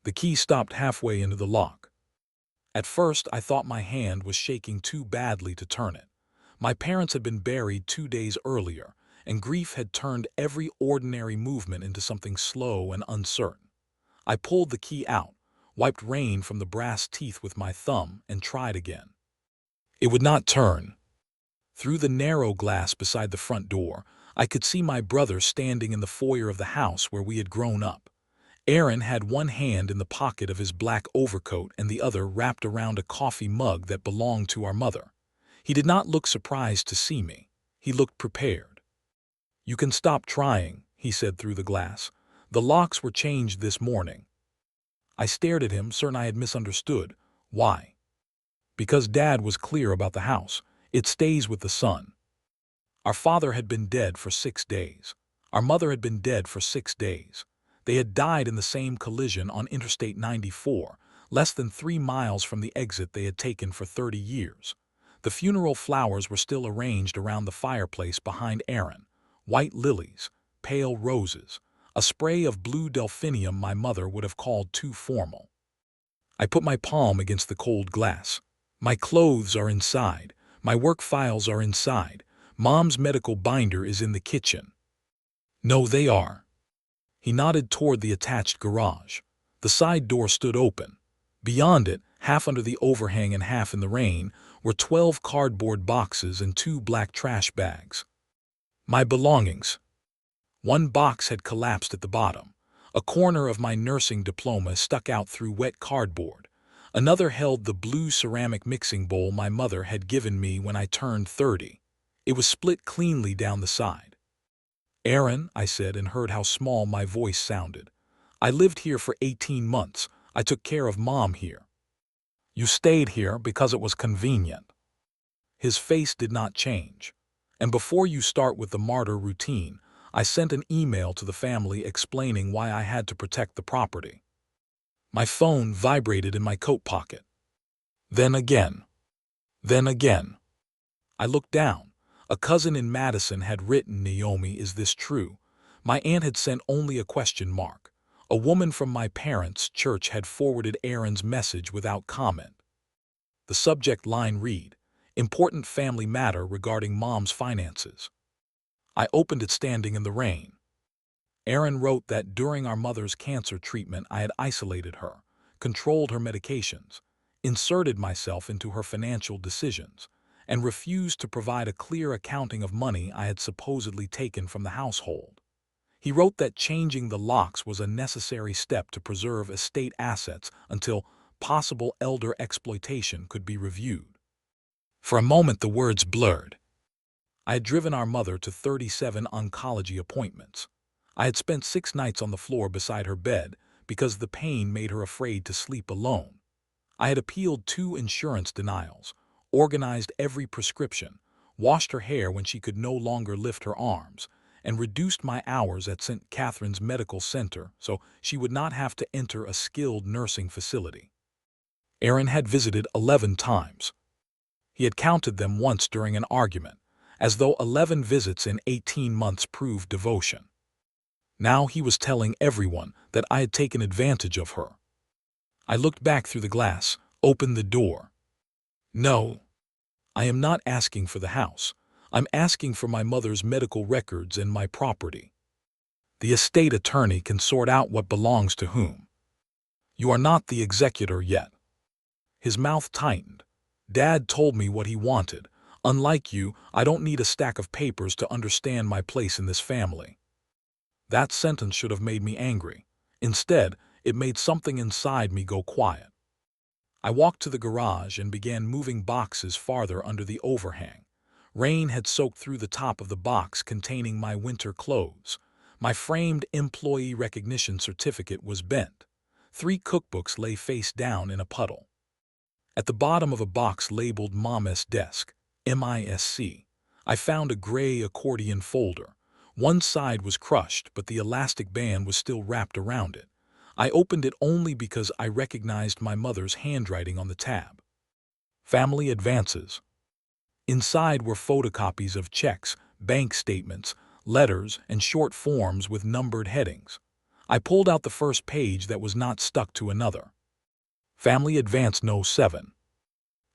The key stopped halfway into the lock. At first, I thought my hand was shaking too badly to turn it. My parents had been buried 2 days earlier, and grief had turned every ordinary movement into something slow and uncertain. I pulled the key out, wiped rain from the brass teeth with my thumb, and tried again. It would not turn. Through the narrow glass beside the front door, I could see my brother standing in the foyer of the house where we had grown up. Aaron had one hand in the pocket of his black overcoat and the other wrapped around a coffee mug that belonged to our mother. He did not look surprised to see me. He looked prepared. "You can stop trying," he said through the glass. "The locks were changed this morning." I stared at him, certain I had misunderstood. "Why?" "Because Dad was clear about the house. It stays with the son." Our father had been dead for 6 days. Our mother had been dead for 6 days. They had died in the same collision on Interstate 94, less than 3 miles from the exit they had taken for 30 years. The funeral flowers were still arranged around the fireplace behind Aaron. White lilies, pale roses, a spray of blue delphinium my mother would have called too formal. I put my palm against the cold glass. "My clothes are inside. My work files are inside. Mom's medical binder is in the kitchen." "No, they are." He nodded toward the attached garage. The side door stood open. Beyond it, half under the overhang and half in the rain, were 12 cardboard boxes and 2 black trash bags. My belongings. One box had collapsed at the bottom. A corner of my nursing diploma stuck out through wet cardboard. Another held the blue ceramic mixing bowl my mother had given me when I turned 30. It was split cleanly down the side. "Aaron," I said, and heard how small my voice sounded. "I lived here for 18 months. I took care of Mom here." "You stayed here because it was convenient." His face did not change. "And before you start with the martyr routine, I sent an email to the family explaining why I had to protect the property." My phone vibrated in my coat pocket. Then again. Then again. I looked down. A cousin in Madison had written, "Naomi, is this true?" My aunt had sent only a question mark. A woman from my parents' church had forwarded Aaron's message without comment. The subject line read, "Important family matter regarding Mom's finances." I opened it standing in the rain. Aaron wrote that during our mother's cancer treatment I had isolated her, controlled her medications, inserted myself into her financial decisions, and refused to provide a clear accounting of money I had supposedly taken from the household. He wrote that changing the locks was a necessary step to preserve estate assets until possible elder exploitation could be reviewed. For a moment the words blurred. I had driven our mother to 37 oncology appointments. I had spent 6 nights on the floor beside her bed because the pain made her afraid to sleep alone. I had appealed 2 insurance denials, organized every prescription, washed her hair when she could no longer lift her arms, and reduced my hours at St. Catherine's Medical Center so she would not have to enter a skilled nursing facility. Aaron had visited 11 times. He had counted them once during an argument, as though 11 visits in 18 months proved devotion. Now he was telling everyone that I had taken advantage of her. I looked back through the glass, opened the door. "No, I am not asking for the house. I'm asking for my mother's medical records and my property. The estate attorney can sort out what belongs to whom. You are not the executor yet." His mouth tightened. "Dad told me what he wanted. Unlike you, I don't need a stack of papers to understand my place in this family." That sentence should have made me angry. Instead, it made something inside me go quiet. I walked to the garage and began moving boxes farther under the overhang. Rain had soaked through the top of the box containing my winter clothes. My framed employee recognition certificate was bent. 3 cookbooks lay face down in a puddle. At the bottom of a box labeled Mom's Desk, MISC, I found a gray accordion folder. One side was crushed, but the elastic band was still wrapped around it. I opened it only because I recognized my mother's handwriting on the tab. Family advances. Inside were photocopies of checks, bank statements, letters, and short forms with numbered headings. I pulled out the first page that was not stuck to another. Family Advance No. 7.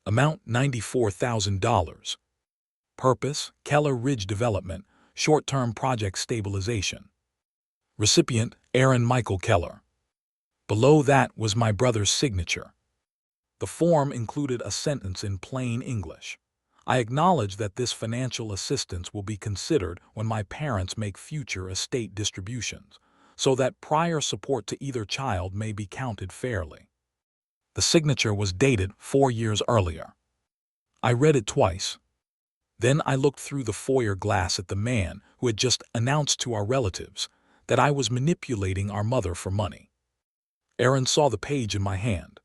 Amount $94,000. Purpose, Keller Ridge Development, Short-Term Project Stabilization. Recipient, Aaron Michael Keller. Below that was my brother's signature. The form included a sentence in plain English. I acknowledge that this financial assistance will be considered when my parents make future estate distributions, so that prior support to either child may be counted fairly. The signature was dated 4 years earlier. I read it twice. Then I looked through the foyer glass at the man who had just announced to our relatives that I was manipulating our mother for money. Aaron saw the page in my hand.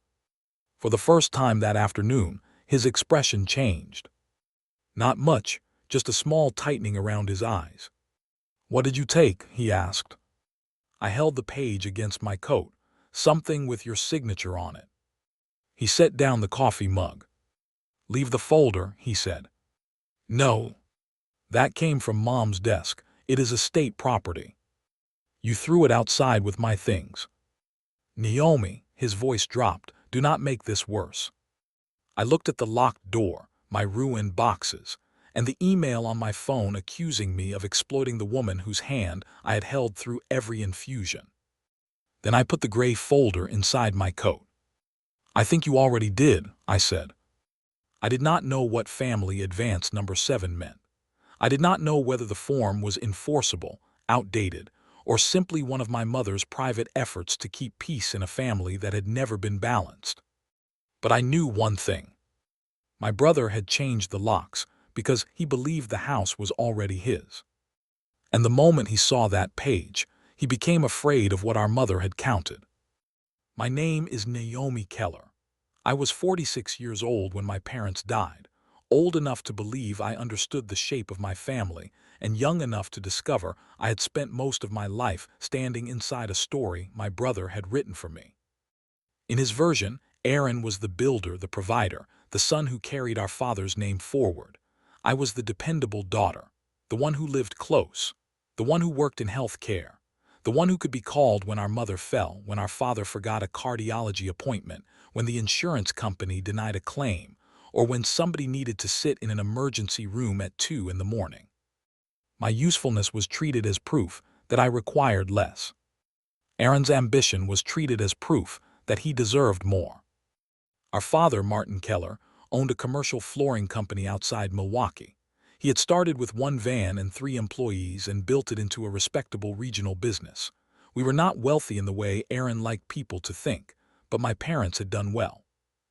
For the first time that afternoon, his expression changed. Not much, just a small tightening around his eyes. "What did you take?" he asked. I held the page against my coat, "Something with your signature on it." He set down the coffee mug. "Leave the folder," he said. "No. That came from Mom's desk. It is estate property. You threw it outside with my things." "Naomi," his voice dropped, "do not make this worse." I looked at the locked door, my ruined boxes, and the email on my phone accusing me of exploiting the woman whose hand I had held through every infusion. Then I put the gray folder inside my coat. "I think you already did," I said. I did not know what Family Advance No. 7 meant. I did not know whether the form was enforceable, outdated, or simply one of my mother's private efforts to keep peace in a family that had never been balanced. But I knew one thing. My brother had changed the locks because he believed the house was already his. And the moment he saw that page, he became afraid of what our mother had counted. My name is Naomi Keller. I was 46 years old when my parents died, old enough to believe I understood the shape of my family, and young enough to discover I had spent most of my life standing inside a story my brother had written for me. In his version, Aaron was the builder, the provider, the son who carried our father's name forward. I was the dependable daughter, the one who lived close, the one who worked in health care, the one who could be called when our mother fell, when our father forgot a cardiology appointment, when the insurance company denied a claim, or when somebody needed to sit in an emergency room at 2 in the morning. My usefulness was treated as proof that I required less. Aaron's ambition was treated as proof that he deserved more. Our father, Martin Keller, owned a commercial flooring company outside Milwaukee. He had started with 1 van and 3 employees and built it into a respectable regional business. We were not wealthy in the way Aaron liked people to think, but my parents had done well.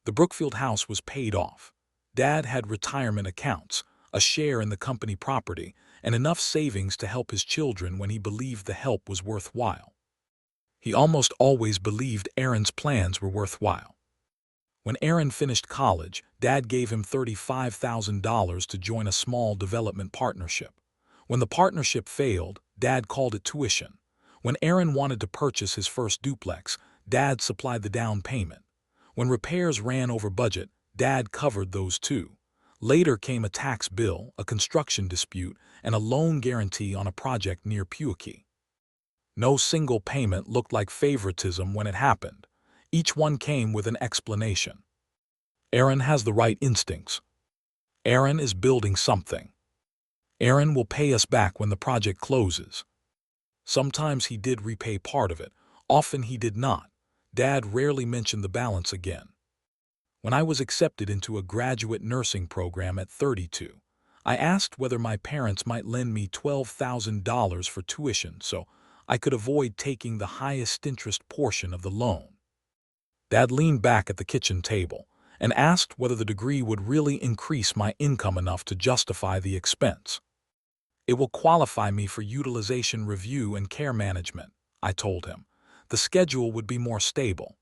The Brookfield house was paid off. Dad had retirement accounts, a share in the company property, and enough savings to help his children when he believed the help was worthwhile. He almost always believed Aaron's plans were worthwhile. When Aaron finished college, Dad gave him $35,000 to join a small development partnership. When the partnership failed, Dad called it tuition. When Aaron wanted to purchase his first duplex, Dad supplied the down payment. When repairs ran over budget, Dad covered those too. Later came a tax bill, a construction dispute, and a loan guarantee on a project near Pewaukee. No single payment looked like favoritism when it happened. Each one came with an explanation. Aaron has the right instincts. Aaron is building something. Aaron will pay us back when the project closes. Sometimes he did repay part of it, often he did not. Dad rarely mentioned the balance again. When I was accepted into a graduate nursing program at 32, I asked whether my parents might lend me $12,000 for tuition so I could avoid taking the highest interest portion of the loan. Dad leaned back at the kitchen table and asked whether the degree would really increase my income enough to justify the expense. "It will qualify me for utilization review and care management," I told him. "The schedule would be more stable."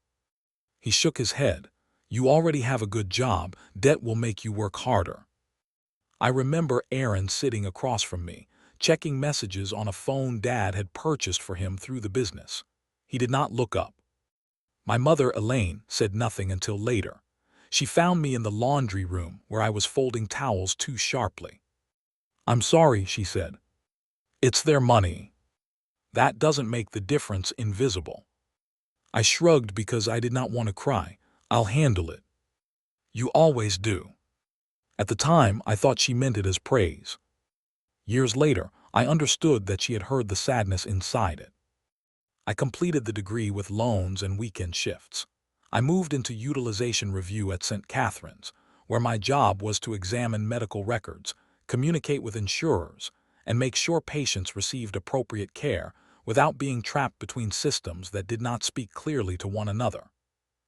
He shook his head. "You already have a good job. Debt will make you work harder." I remember Aaron sitting across from me, checking messages on a phone Dad had purchased for him through the business. He did not look up. My mother, Elaine, said nothing until later. She found me in the laundry room where I was folding towels too sharply. "I'm sorry," she said. "It's their money." That doesn't make the difference invisible. I shrugged because I did not want to cry. I'll handle it. You always do. At the time, I thought she meant it as praise. Years later, I understood that she had heard the sadness inside it. I completed the degree with loans and weekend shifts. I moved into utilization review at St. Catherine's, where my job was to examine medical records, communicate with insurers, and make sure patients received appropriate care without being trapped between systems that did not speak clearly to one another.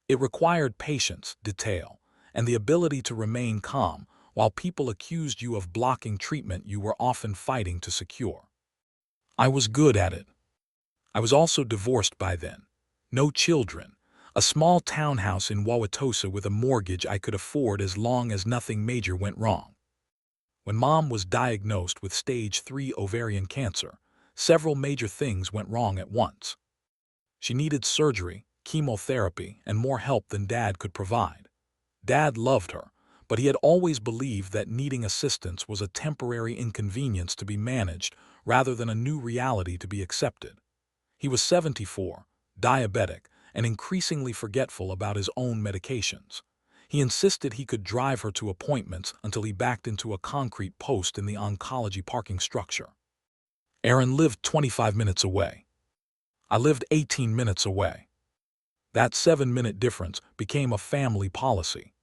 It required patience, detail, and the ability to remain calm while people accused you of blocking treatment you were often fighting to secure. I was good at it. I was also divorced by then. No children. A small townhouse in Wauwatosa with a mortgage I could afford as long as nothing major went wrong. When Mom was diagnosed with stage 3 ovarian cancer, several major things went wrong at once. She needed surgery, chemotherapy, and more help than Dad could provide. Dad loved her, but he had always believed that needing assistance was a temporary inconvenience to be managed rather than a new reality to be accepted. He was 74, diabetic, and increasingly forgetful about his own medications. He insisted he could drive her to appointments until he backed into a concrete post in the oncology parking structure. Erin lived 25 minutes away. I lived 18 minutes away. That 7-minute difference became a family policy.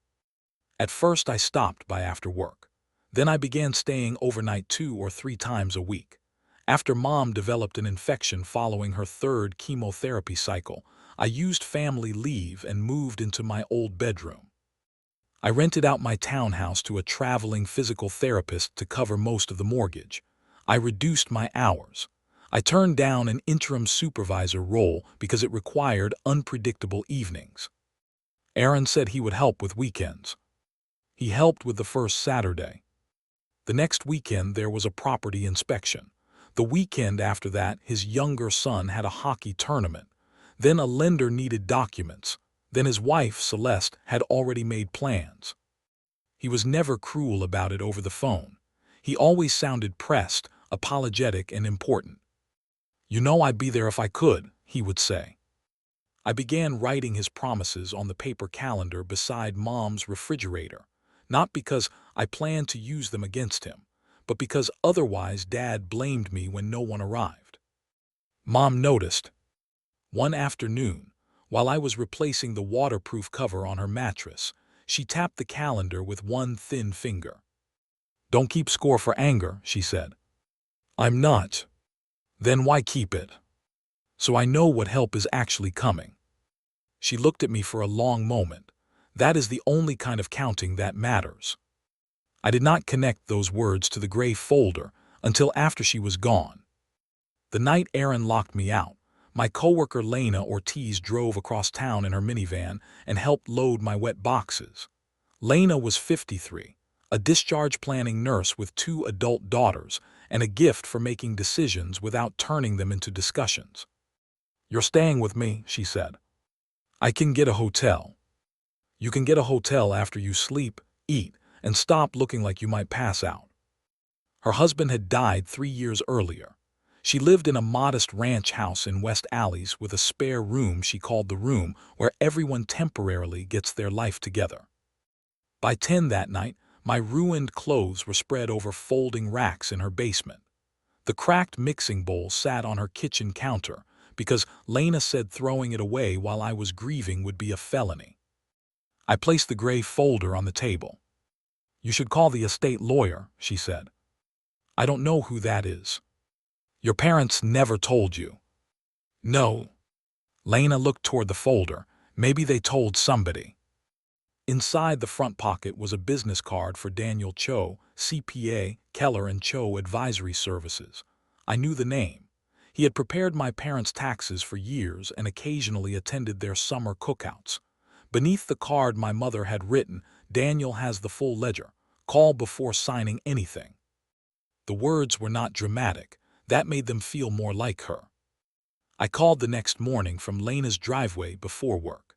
At first I stopped by after work. Then I began staying overnight 2 or 3 times a week. After Mom developed an infection following her 3rd chemotherapy cycle, I used family leave and moved into my old bedroom. I rented out my townhouse to a traveling physical therapist to cover most of the mortgage. I reduced my hours. I turned down an interim supervisor role because it required unpredictable evenings. Aaron said he would help with weekends. He helped with the first Saturday. The next weekend there was a property inspection. The weekend after that, his younger son had a hockey tournament. Then a lender needed documents. Then his wife, Celeste, had already made plans. He was never cruel about it over the phone. He always sounded pressed, apologetic, and important. "You know I'd be there if I could," he would say. I began writing his promises on the paper calendar beside Mom's refrigerator, not because I planned to use them against him, but because otherwise Dad blamed me when no one arrived. Mom noticed. One afternoon, while I was replacing the waterproof cover on her mattress, she tapped the calendar with one thin finger. "Don't keep score for anger," she said. "I'm not." "Then why keep it?" "So I know what help is actually coming." She looked at me for a long moment. That is the only kind of counting that matters. I did not connect those words to the gray folder until after she was gone. The night Erin locked me out, my coworker Lena Ortiz drove across town in her minivan and helped load my wet boxes. Lena was 53, a discharge planning nurse with 2 adult daughters and a gift for making decisions without turning them into discussions. "You're staying with me," she said. "I can get a hotel." "You can get a hotel after you sleep, eat, and stop looking like you might pass out." Her husband had died 3 years earlier. She lived in a modest ranch house in West Alleys with a spare room she called the room where everyone temporarily gets their life together. By 10 that night, my ruined clothes were spread over folding racks in her basement. The cracked mixing bowl sat on her kitchen counter because Lena said throwing it away while I was grieving would be a felony. I placed the gray folder on the table. "You should call the estate lawyer," she said. "I don't know who that is." "Your parents never told you." "No." Lena looked toward the folder. "Maybe they told somebody." Inside the front pocket was a business card for Daniel Cho, CPA, Keller & Cho Advisory Services. I knew the name. He had prepared my parents' taxes for years and occasionally attended their summer cookouts. Beneath the card my mother had written, "Daniel has the full ledger. Call before signing anything." The words were not dramatic. That made them feel more like her. I called the next morning from Lena's driveway before work.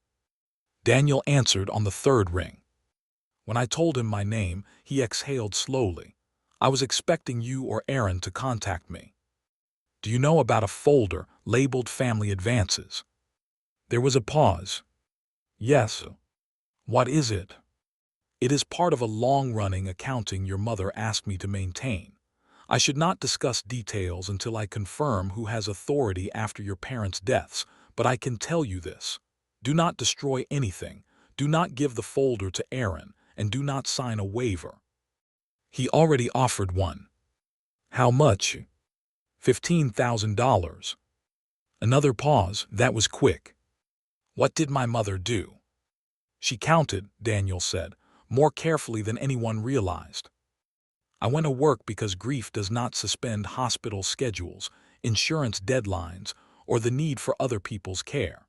Daniel answered on the 3rd ring. When I told him my name, he exhaled slowly. "I was expecting you or Aaron to contact me." Do you know about a folder labeled Family Advances? There was a pause. Yes. What is it? It is part of a long-running accounting your mother asked me to maintain. I should not discuss details until I confirm who has authority after your parents' deaths, but I can tell you this. Do not destroy anything, do not give the folder to Aaron, and do not sign a waiver. He already offered one. How much? $15,000. Another pause. That was quick. What did my mother do? She counted, Daniel said, more carefully than anyone realized. I went to work because grief does not suspend hospital schedules, insurance deadlines, or the need for other people's care.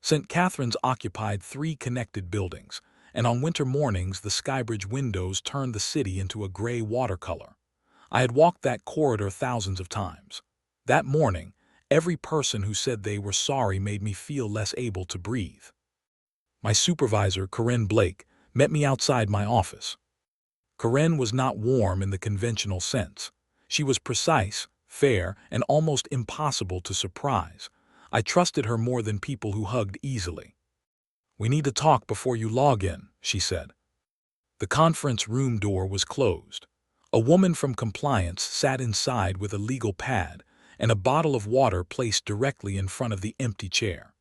St. Catherine's occupied 3 connected buildings, and on winter mornings the skybridge windows turned the city into a gray watercolor. I had walked that corridor thousands of times. That morning, every person who said they were sorry made me feel less able to breathe. My supervisor, Corinne Blake, met me outside my office. Corinne was not warm in the conventional sense. She was precise, fair, and almost impossible to surprise. I trusted her more than people who hugged easily. "We need to talk before you log in," she said. The conference room door was closed. A woman from compliance sat inside with a legal pad and a bottle of water placed directly in front of the empty chair.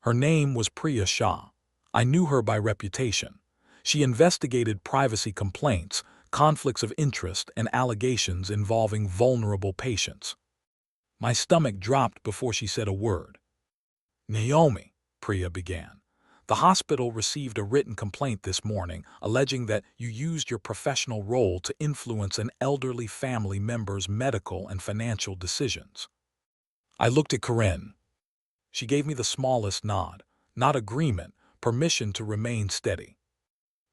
Her name was Priya Shah. I knew her by reputation. She investigated privacy complaints, conflicts of interest, and allegations involving vulnerable patients. My stomach dropped before she said a word. "Naomi," Priya began, "the hospital received a written complaint this morning alleging that you used your professional role to influence an elderly family member's medical and financial decisions." I looked at Corinne. She gave me the smallest nod, not agreement, permission to remain steady.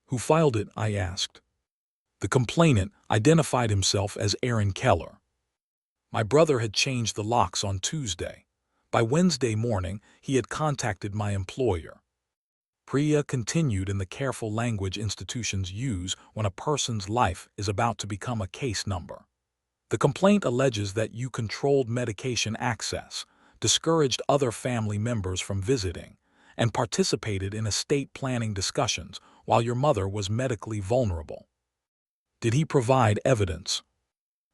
"Who filed it?" I asked. The complainant identified himself as Aaron Keller. My brother had changed the locks on Tuesday. By Wednesday morning, he had contacted my employer. Priya continued in the careful language institutions use when a person's life is about to become a case number. The complaint alleges that you controlled medication access, discouraged other family members from visiting, and participated in estate planning discussions while your mother was medically vulnerable. Did he provide evidence?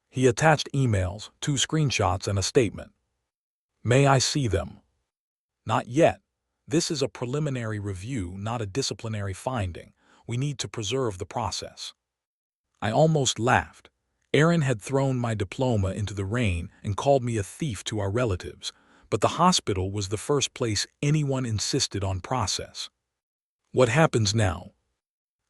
He attached emails, 2 screenshots, and a statement. May I see them? Not yet. This is a preliminary review, not a disciplinary finding. We need to preserve the process. I almost laughed. Aaron had thrown my diploma into the rain and called me a thief to our relatives, but the hospital was the first place anyone insisted on process. What happens now?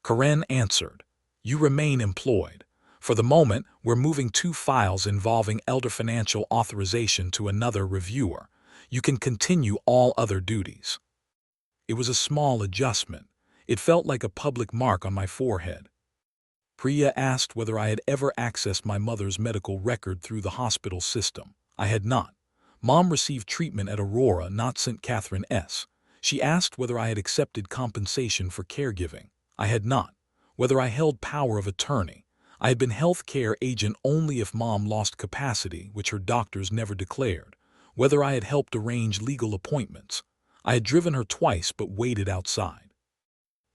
Corinne answered. You remain employed. For the moment, we're moving 2 files involving elder financial authorization to another reviewer. You can continue all other duties. It was a small adjustment. It felt like a public mark on my forehead. Priya asked whether I had ever accessed my mother's medical record through the hospital system. I had not. Mom received treatment at Aurora, not St. Catherine S. She asked whether I had accepted compensation for caregiving. I had not. Whether I held power of attorney. I had been health care agent only if Mom lost capacity, which her doctors never declared. Whether I had helped arrange legal appointments. I had driven her twice but waited outside.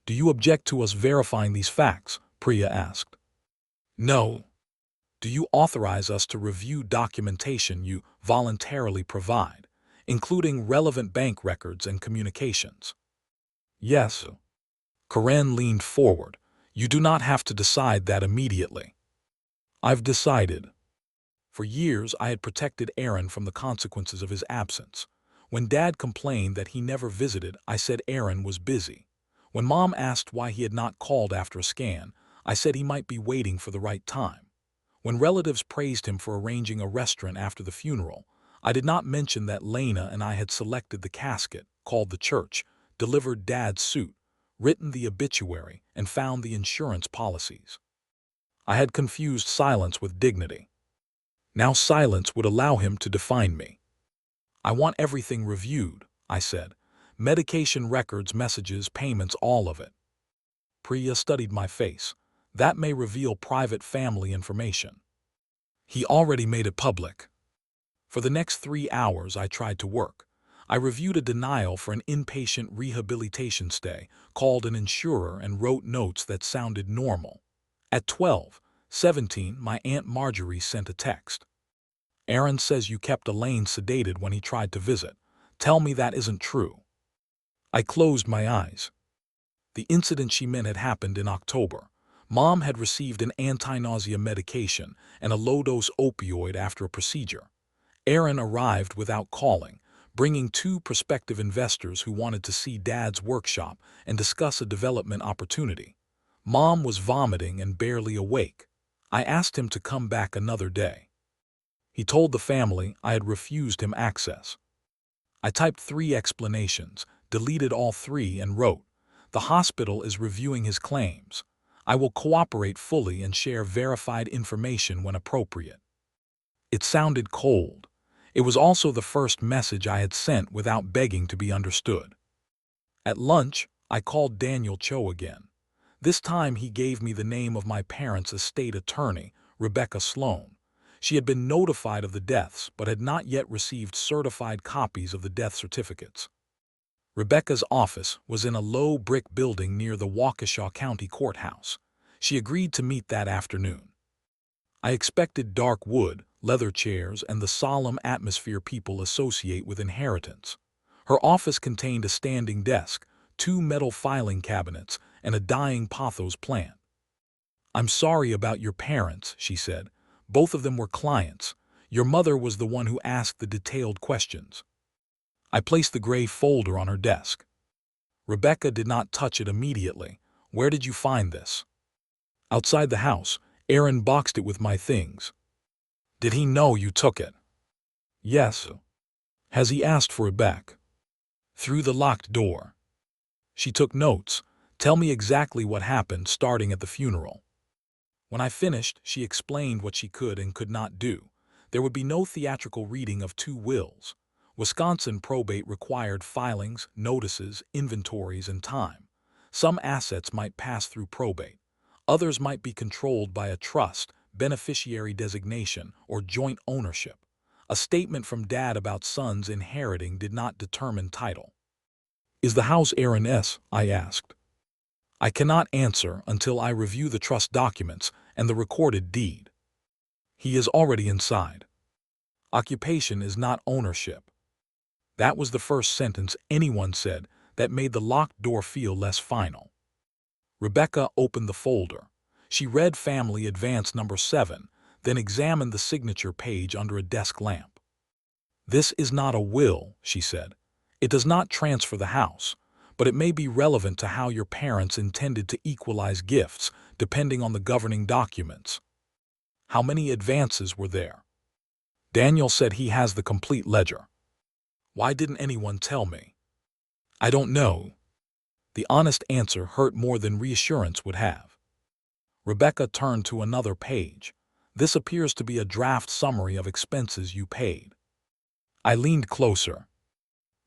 Do you object to us verifying these facts? Priya asked. No. Do you authorize us to review documentation you voluntarily provide, including relevant bank records and communications? Yes. Corinne leaned forward. You do not have to decide that immediately. I've decided. For years, I had protected Aaron from the consequences of his absence. When Dad complained that he never visited, I said Aaron was busy. When Mom asked why he had not called after a scan, I said he might be waiting for the right time. When relatives praised him for arranging a restaurant after the funeral, I did not mention that Lena and I had selected the casket, called the church, delivered Dad's suit, written the obituary, and found the insurance policies. I had confused silence with dignity. Now silence would allow him to define me. I want everything reviewed, I said. Medication records, messages, payments, all of it. Priya studied my face. That may reveal private family information. He already made it public. For the next 3 hours, I tried to work. I reviewed a denial for an inpatient rehabilitation stay, called an insurer, and wrote notes that sounded normal. At 12:17, my Aunt Marjorie sent a text. Aaron says you kept Elaine sedated when he tried to visit. Tell me that isn't true. I closed my eyes. The incident she meant had happened in October. Mom had received an anti-nausea medication and a low-dose opioid after a procedure. Aaron arrived without calling, bringing 2 prospective investors who wanted to see Dad's workshop and discuss a development opportunity. Mom was vomiting and barely awake. I asked him to come back another day. He told the family I had refused him access. I typed 3 explanations, deleted all 3, and wrote, "The hospital is reviewing his claims. I will cooperate fully and share verified information when appropriate." It sounded cold. It was also the first message I had sent without begging to be understood. At lunch, I called Daniel Cho again. This time he gave me the name of my parents' estate attorney, Rebecca Sloan. She had been notified of the deaths but had not yet received certified copies of the death certificates. Rebecca's office was in a low brick building near the Waukesha County Courthouse. She agreed to meet that afternoon. I expected dark wood, leather chairs, and the solemn atmosphere people associate with inheritance. Her office contained a standing desk, 2 metal filing cabinets, and a dying pothos plant. "I'm sorry about your parents," she said. "Both of them were clients. Your mother was the one who asked the detailed questions." I placed the gray folder on her desk. Rebecca did not touch it immediately. "Where did you find this?" "Outside the house. Aaron boxed it with my things." "Did he know you took it?" "Yes." "Has he asked for it back?" "Through the locked door." She took notes. "Tell me exactly what happened, starting at the funeral." When I finished, she explained what she could and could not do. There would be no theatrical reading of 2 wills. Wisconsin probate required filings, notices, inventories, and time. Some assets might pass through probate. Others might be controlled by a trust, beneficiary designation, or joint ownership. A statement from Dad about sons inheriting did not determine title. "Is the house Aaron's?" I asked. "I cannot answer until I review the trust documents and the recorded deed." "He is already inside." "Occupation is not ownership." That was the first sentence anyone said that made the locked door feel less final. Rebecca opened the folder. She read Family Advance number 7, then examined the signature page under a desk lamp. "This is not a will," she said. "It does not transfer the house, but it may be relevant to how your parents intended to equalize gifts, depending on the governing documents." "How many advances were there?" "Daniel said he has the complete ledger." "Why didn't anyone tell me?" "I don't know." The honest answer hurt more than reassurance would have. Rebecca turned to another page. "This appears to be a draft summary of expenses you paid." I leaned closer.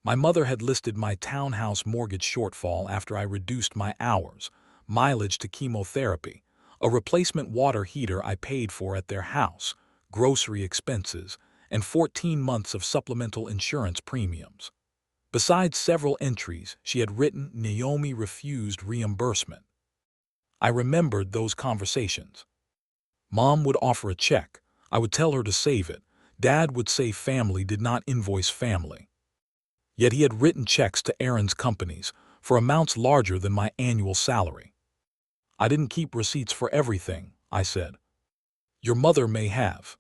My mother had listed my townhouse mortgage shortfall after I reduced my hours, mileage to chemotherapy, a replacement water heater I paid for at their house, grocery expenses, and 14 months of supplemental insurance premiums. Besides several entries, she had written Naomi refused reimbursement. I remembered those conversations. Mom would offer a check. I would tell her to save it. Dad would say family did not invoice family. Yet he had written checks to Aaron's companies for amounts larger than my annual salary. "I didn't keep receipts for everything," I said. "Your mother may have."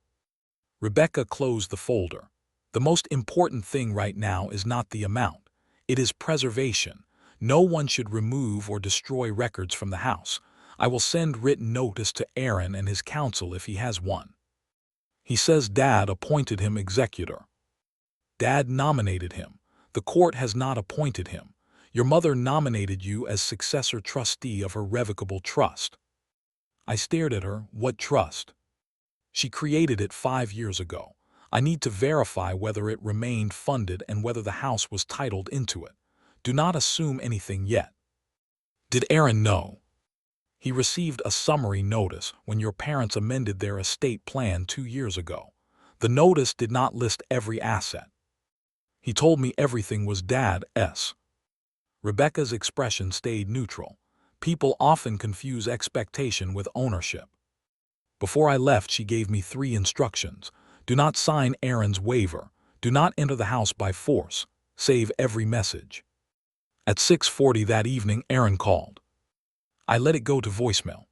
Rebecca closed the folder. "The most important thing right now is not the amount. It is preservation. No one should remove or destroy records from the house. I will send written notice to Aaron and his counsel if he has one." "He says Dad appointed him executor." "Dad nominated him. The court has not appointed him. Your mother nominated you as successor trustee of her revocable trust." I stared at her. "What trust?" "She created it 5 years ago. I need to verify whether it remained funded and whether the house was titled into it. Do not assume anything yet." "Did Aaron know?" "He received a summary notice when your parents amended their estate plan 2 years ago. The notice did not list every asset. He told me everything was Dad's. Rebecca's expression stayed neutral. People often confuse expectation with ownership. Before I left, she gave me 3 instructions. Do not sign Aaron's waiver. Do not enter the house by force. Save every message. At 6:40 that evening, Aaron called. I let it go to voicemail.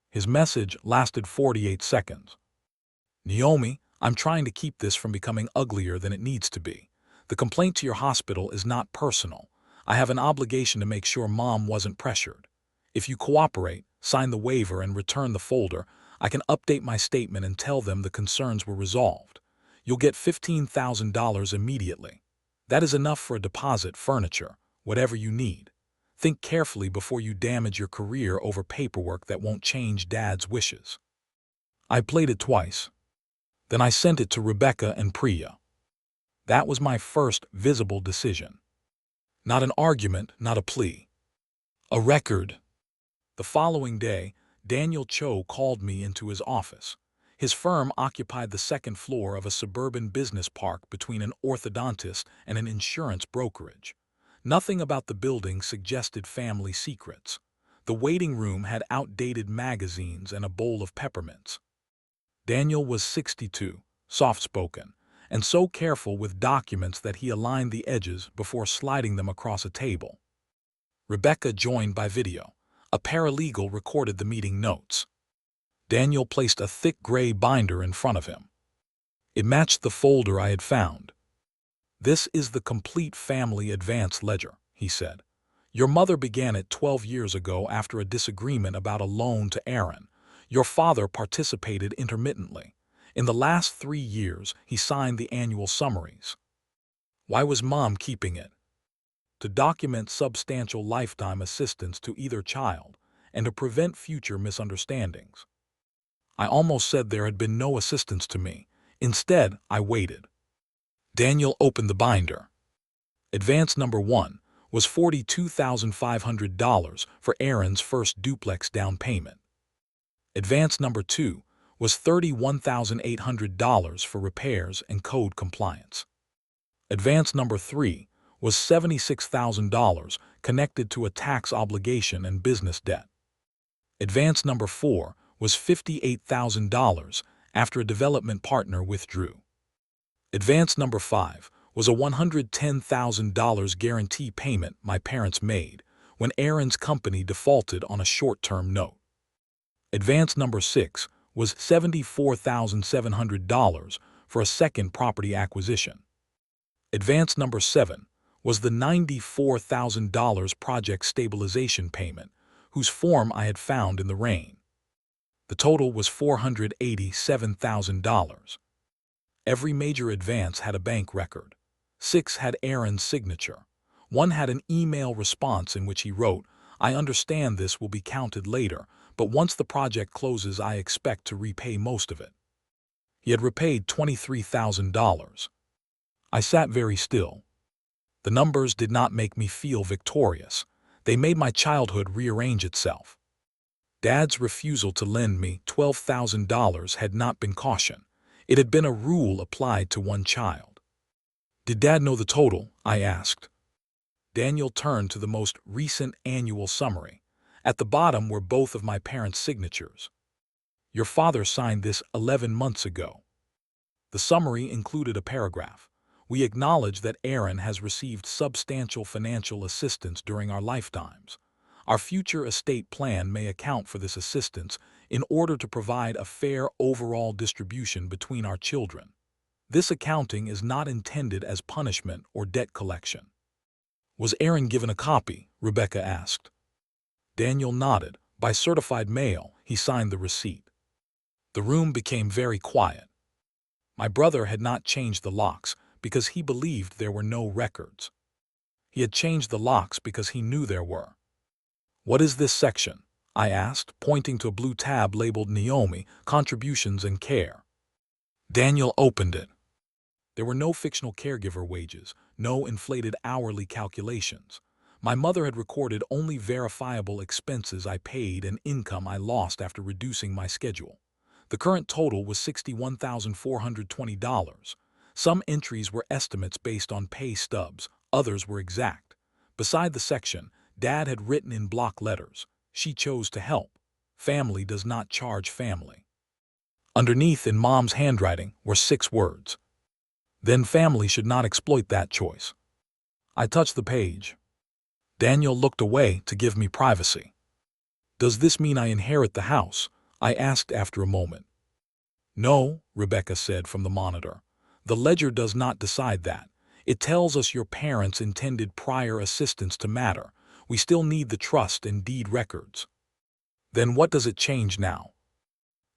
His message lasted 48 seconds. Naomi, I'm trying to keep this from becoming uglier than it needs to be. The complaint to your hospital is not personal. I have an obligation to make sure Mom wasn't pressured. If you cooperate, sign the waiver and return the folder, I can update my statement and tell them the concerns were resolved. You'll get $15,000 immediately. That is enough for a deposit, furniture, whatever you need. Think carefully before you damage your career over paperwork that won't change Dad's wishes. I played it twice. Then I sent it to Rebecca and Priya. That was my first visible decision. Not an argument, not a plea. A record. The following day, Daniel Cho called me into his office. His firm occupied the second floor of a suburban business park between an orthodontist and an insurance brokerage. Nothing about the building suggested family secrets. The waiting room had outdated magazines and a bowl of peppermints. Daniel was 62, soft-spoken, and so careful with documents that he aligned the edges before sliding them across a table. Rebecca joined by video. A paralegal recorded the meeting notes. Daniel placed a thick gray binder in front of him. It matched the folder I had found. This is the complete family advance ledger, he said. Your mother began it 12 years ago after a disagreement about a loan to Aaron. Your father participated intermittently. In the last 3 years, he signed the annual summaries. Why was Mom keeping it? To document substantial lifetime assistance to either child and to prevent future misunderstandings. I almost said there had been no assistance to me. Instead, I waited. Daniel opened the binder. Advance number 1 was $42,500 for Aaron's first duplex down payment. Advance number 2 was $31,800 for repairs and code compliance. Advance number 3 was $76,000 connected to a tax obligation and business debt. Advance number 4 was $58,000 after a development partner withdrew. Advance number 5 was a $110,000 guarantee payment my parents made when Aaron's company defaulted on a short-term note. Advance number 6 was $74,700 for a second property acquisition. Advance number 7 was the $94,000 project stabilization payment, whose form I had found in the rain. The total was $487,000. Every major advance had a bank record. 6 had Aaron's signature. 1 had an email response in which he wrote, I understand this will be counted later, but once the project closes I expect to repay most of it. He had repaid $23,000. I sat very still. The numbers did not make me feel victorious. They made my childhood rearrange itself. Dad's refusal to lend me $12,000 had not been caution. It had been a rule applied to one child. Did Dad know the total? I asked. Daniel turned to the most recent annual summary. At the bottom were both of my parents' signatures. Your father signed this 11 months ago. The summary included a paragraph. We acknowledge that Aaron has received substantial financial assistance during our lifetimes. Our future estate plan may account for this assistance in order to provide a fair overall distribution between our children. This accounting is not intended as punishment or debt collection. Was Aaron given a copy? Rebecca asked. Daniel nodded. By certified mail, he signed the receipt. The room became very quiet. My brother had not changed the locks because he believed there were no records. He had changed the locks because he knew there were. What is this section? I asked, pointing to a blue tab labeled Naomi, Contributions and Care. Daniel opened it. There were no fictional caregiver wages, no inflated hourly calculations. My mother had recorded only verifiable expenses I paid and income I lost after reducing my schedule. The current total was $61,420. Some entries were estimates based on pay stubs, others were exact. Beside the section, Dad had written in block letters, "She chose to help. Family does not charge family." Underneath, in Mom's handwriting, were 6 words. "Then family should not exploit that choice." I touched the page. Daniel looked away to give me privacy. "Does this mean I inherit the house?" I asked after a moment. "No," Rebecca said from the monitor. "The ledger does not decide that. It tells us your parents intended prior assistance to matter. We still need the trust and deed records." "Then what does it change now?"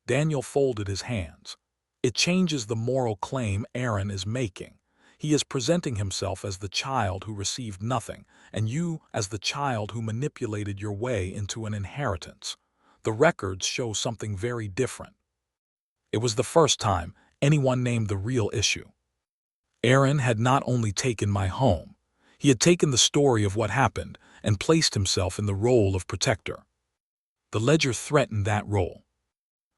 Daniel folded his hands. "It changes the moral claim Aaron is making. He is presenting himself as the child who received nothing, and you as the child who manipulated your way into an inheritance. The records show something very different." It was the first time anyone named the real issue. Aaron had not only taken my home, he had taken the story of what happened and placed himself in the role of protector. The ledger threatened that role.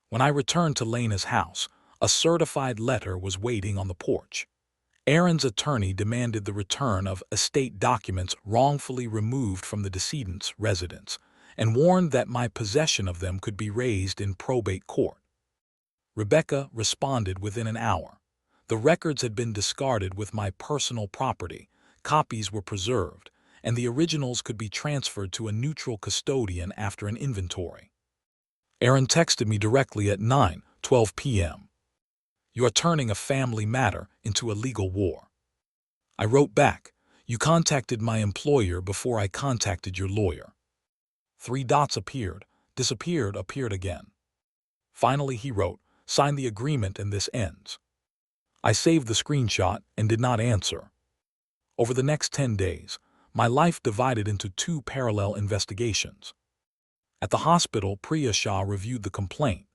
When I returned to Lena's house, a certified letter was waiting on the porch. Aaron's attorney demanded the return of estate documents wrongfully removed from the decedent's residence and warned that my possession of them could be raised in probate court. Rebecca responded within an hour. The records had been discarded with my personal property, copies were preserved, and the originals could be transferred to a neutral custodian after an inventory. Aaron texted me directly at 9:12 p.m. "You are turning a family matter into a legal war." I wrote back, "You contacted my employer before I contacted your lawyer." 3 dots appeared, disappeared, appeared again. Finally he wrote, "Sign the agreement and this ends." I saved the screenshot and did not answer. Over the next 10 days, my life divided into 2 parallel investigations. At the hospital, Priya Shah reviewed the complaint.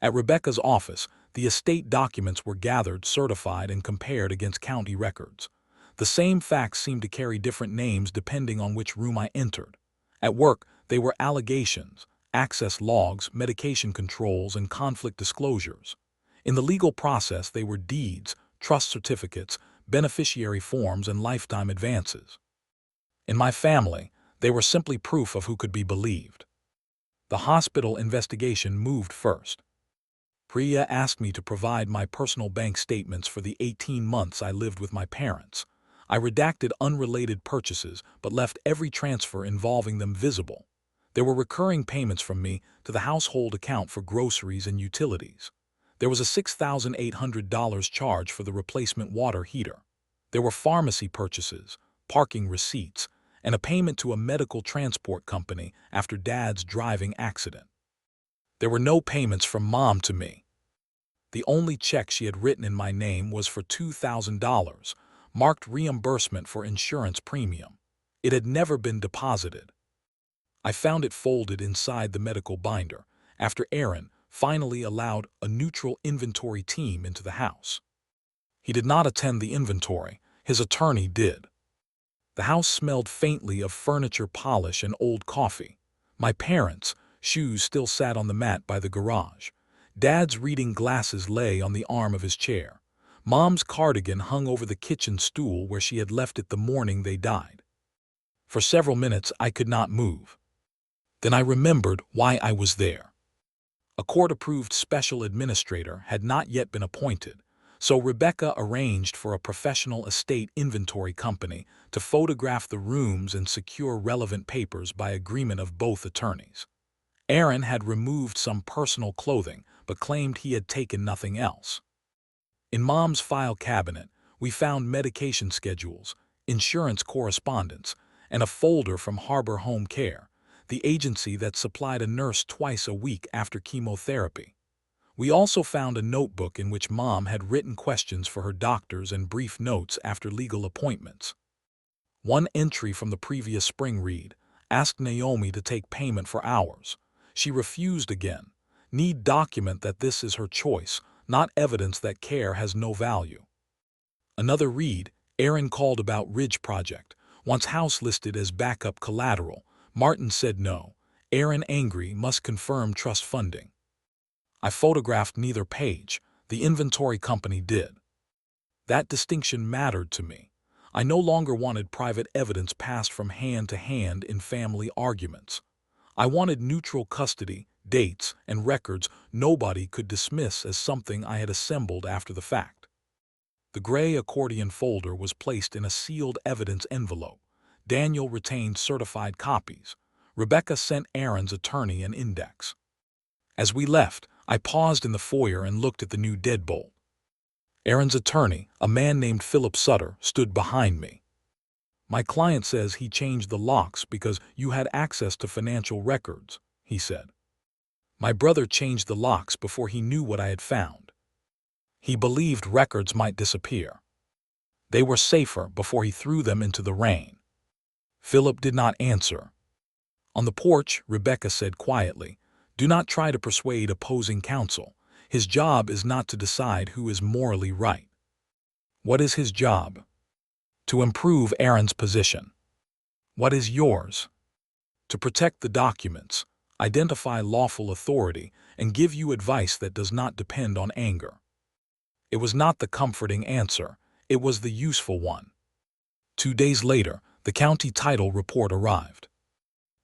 At Rebecca's office, the estate documents were gathered, certified, and compared against county records. The same facts seemed to carry different names depending on which room I entered. At work, they were allegations, access logs, medication controls, and conflict disclosures. In the legal process, they were deeds, trust certificates, beneficiary forms, and lifetime advances. In my family, they were simply proof of who could be believed. The hospital investigation moved first. Priya asked me to provide my personal bank statements for the 18 months I lived with my parents. I redacted unrelated purchases but left every transfer involving them visible. There were recurring payments from me to the household account for groceries and utilities. There was a $6,800 charge for the replacement water heater. There were pharmacy purchases, parking receipts, and a payment to a medical transport company after Dad's driving accident. There were no payments from Mom to me. The only check she had written in my name was for $2,000, marked reimbursement for insurance premium. It had never been deposited. I found it folded inside the medical binder, after Aaron finally allowed a neutral inventory team into the house. He did not attend the inventory, his attorney did. The house smelled faintly of furniture polish and old coffee. My parents' shoes still sat on the mat by the garage. Dad's reading glasses lay on the arm of his chair. Mom's cardigan hung over the kitchen stool where she had left it the morning they died. For several minutes I could not move. Then I remembered why I was there. A court-approved special administrator had not yet been appointed, so Rebecca arranged for a professional estate inventory company to photograph the rooms and secure relevant papers by agreement of both attorneys. Aaron had removed some personal clothing but claimed he had taken nothing else. In Mom's file cabinet, we found medication schedules, insurance correspondence, and a folder from Harbor Home Care, the agency that supplied a nurse twice a week after chemotherapy. We also found a notebook in which Mom had written questions for her doctors and brief notes after legal appointments. One entry from the previous spring read, "Asked Naomi to take payment for hours. She refused again. Need document that this is her choice, not evidence that care has no value." Another read, "Aaron called about Ridge Project, wants house listed as backup collateral. Martin said no. Aaron angry, must confirm trust funding." I photographed neither page. The inventory company did. That distinction mattered to me. I no longer wanted private evidence passed from hand to hand in family arguments. I wanted neutral custody, dates, and records nobody could dismiss as something I had assembled after the fact. The gray accordion folder was placed in a sealed evidence envelope. Daniel retained certified copies. Rebecca sent Aaron's attorney an index. As we left, I paused in the foyer and looked at the new deadbolt. Aaron's attorney, a man named Philip Sutter, stood behind me. "My client says he changed the locks because you had access to financial records," he said. "My brother changed the locks before he knew what I had found. He believed records might disappear. They were safer before he threw them into the rain." Philip did not answer. On the porch, Rebecca said quietly, "Do not try to persuade opposing counsel. His job is not to decide who is morally right." "What is his job?" "To improve Aaron's position." "What is yours?" "To protect the documents, identify lawful authority, and give you advice that does not depend on anger." It was not the comforting answer, it was the useful one. 2 days later, the county title report arrived.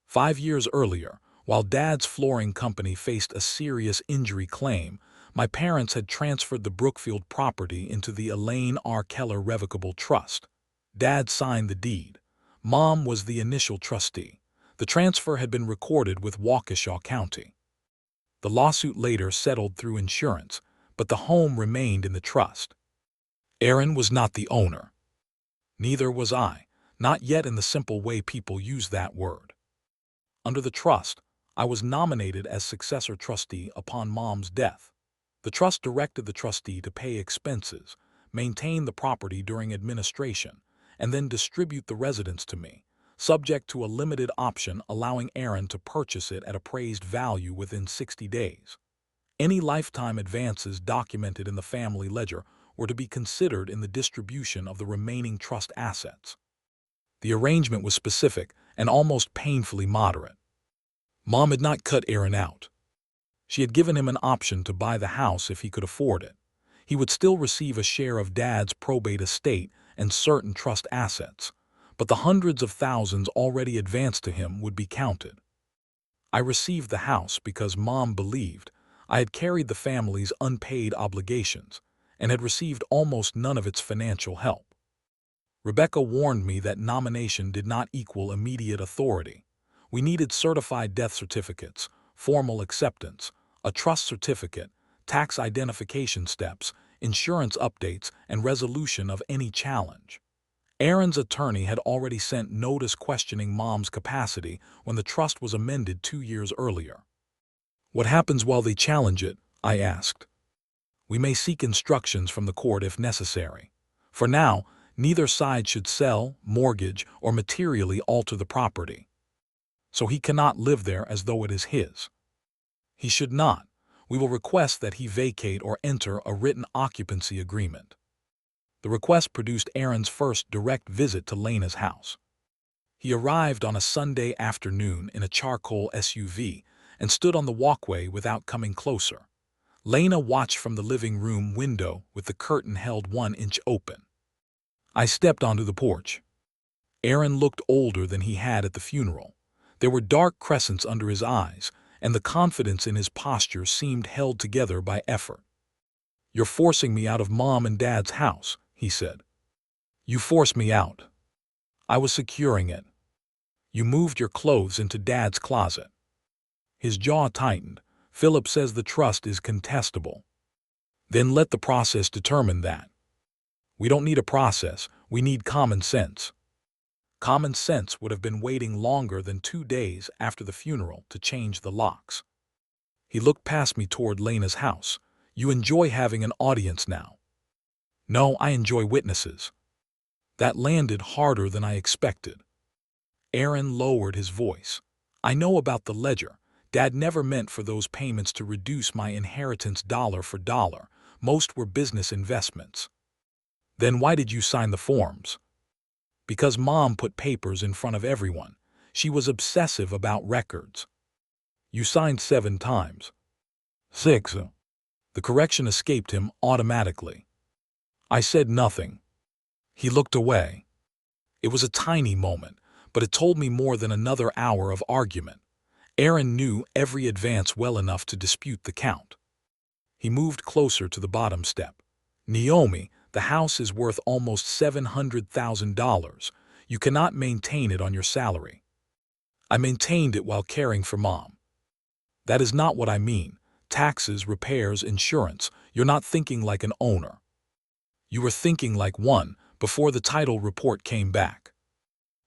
5 years earlier, while Dad's flooring company faced a serious injury claim, my parents had transferred the Brookfield property into the Elaine R. Keller Revocable Trust. Dad signed the deed. Mom was the initial trustee. The transfer had been recorded with Waukesha County. The lawsuit later settled through insurance, but the home remained in the trust. Aaron was not the owner. Neither was I, not yet in the simple way people use that word. Under the trust, I was nominated as successor trustee upon Mom's death. The trust directed the trustee to pay expenses, maintain the property during administration, and then distribute the residence to me, subject to a limited option allowing Aaron to purchase it at appraised value within 60 days. Any lifetime advances documented in the family ledger were to be considered in the distribution of the remaining trust assets. The arrangement was specific and almost painfully moderate. Mom had not cut Aaron out. She had given him an option to buy the house if he could afford it. He would still receive a share of Dad's probate estate and certain trust assets, but the hundreds of thousands already advanced to him would be counted. I received the house because Mom believed I had carried the family's unpaid obligations and had received almost none of its financial help. Rebecca warned me that nomination did not equal immediate authority. We needed certified death certificates, formal acceptance, a trust certificate, tax identification steps, insurance updates, and resolution of any challenge. Aaron's attorney had already sent notice questioning Mom's capacity when the trust was amended 2 years earlier. "What happens while they challenge it?" I asked. "We may seek instructions from the court if necessary. For now, neither side should sell, mortgage, or materially alter the property. So he cannot live there as though it is his." "He should not. We will request that he vacate or enter a written occupancy agreement." The request produced Aaron's first direct visit to Lena's house. He arrived on a Sunday afternoon in a charcoal SUV and stood on the walkway without coming closer. Lena watched from the living room window with the curtain held 1 inch open. I stepped onto the porch. Aaron looked older than he had at the funeral. There were dark crescents under his eyes, and the confidence in his posture seemed held together by effort. "You're forcing me out of Mom and Dad's house," he said. "You forced me out. I was securing it. You moved your clothes into Dad's closet." His jaw tightened. "Philip says the trust is contestable." "Then let the process determine that." "We don't need a process, we need common sense." Common sense would have been waiting longer than 2 days after the funeral to change the locks. He looked past me toward Lena's house. "You enjoy having an audience now." "No, I enjoy witnesses." That landed harder than I expected. Aaron lowered his voice. "I know about the ledger. Dad never meant for those payments to reduce my inheritance dollar for dollar. Most were business investments." "Then why did you sign the forms?" "Because Mom put papers in front of everyone. She was obsessive about records." "You signed 7 times." 6. The correction escaped him automatically. I said nothing. He looked away. It was a tiny moment, but it told me more than another hour of argument. Aaron knew every advance well enough to dispute the count. He moved closer to the bottom step. Naomi, the house is worth almost $700,000. You cannot maintain it on your salary. I maintained it while caring for Mom. That is not what I mean. Taxes, repairs, insurance. You're not thinking like an owner. You were thinking like one before the title report came back.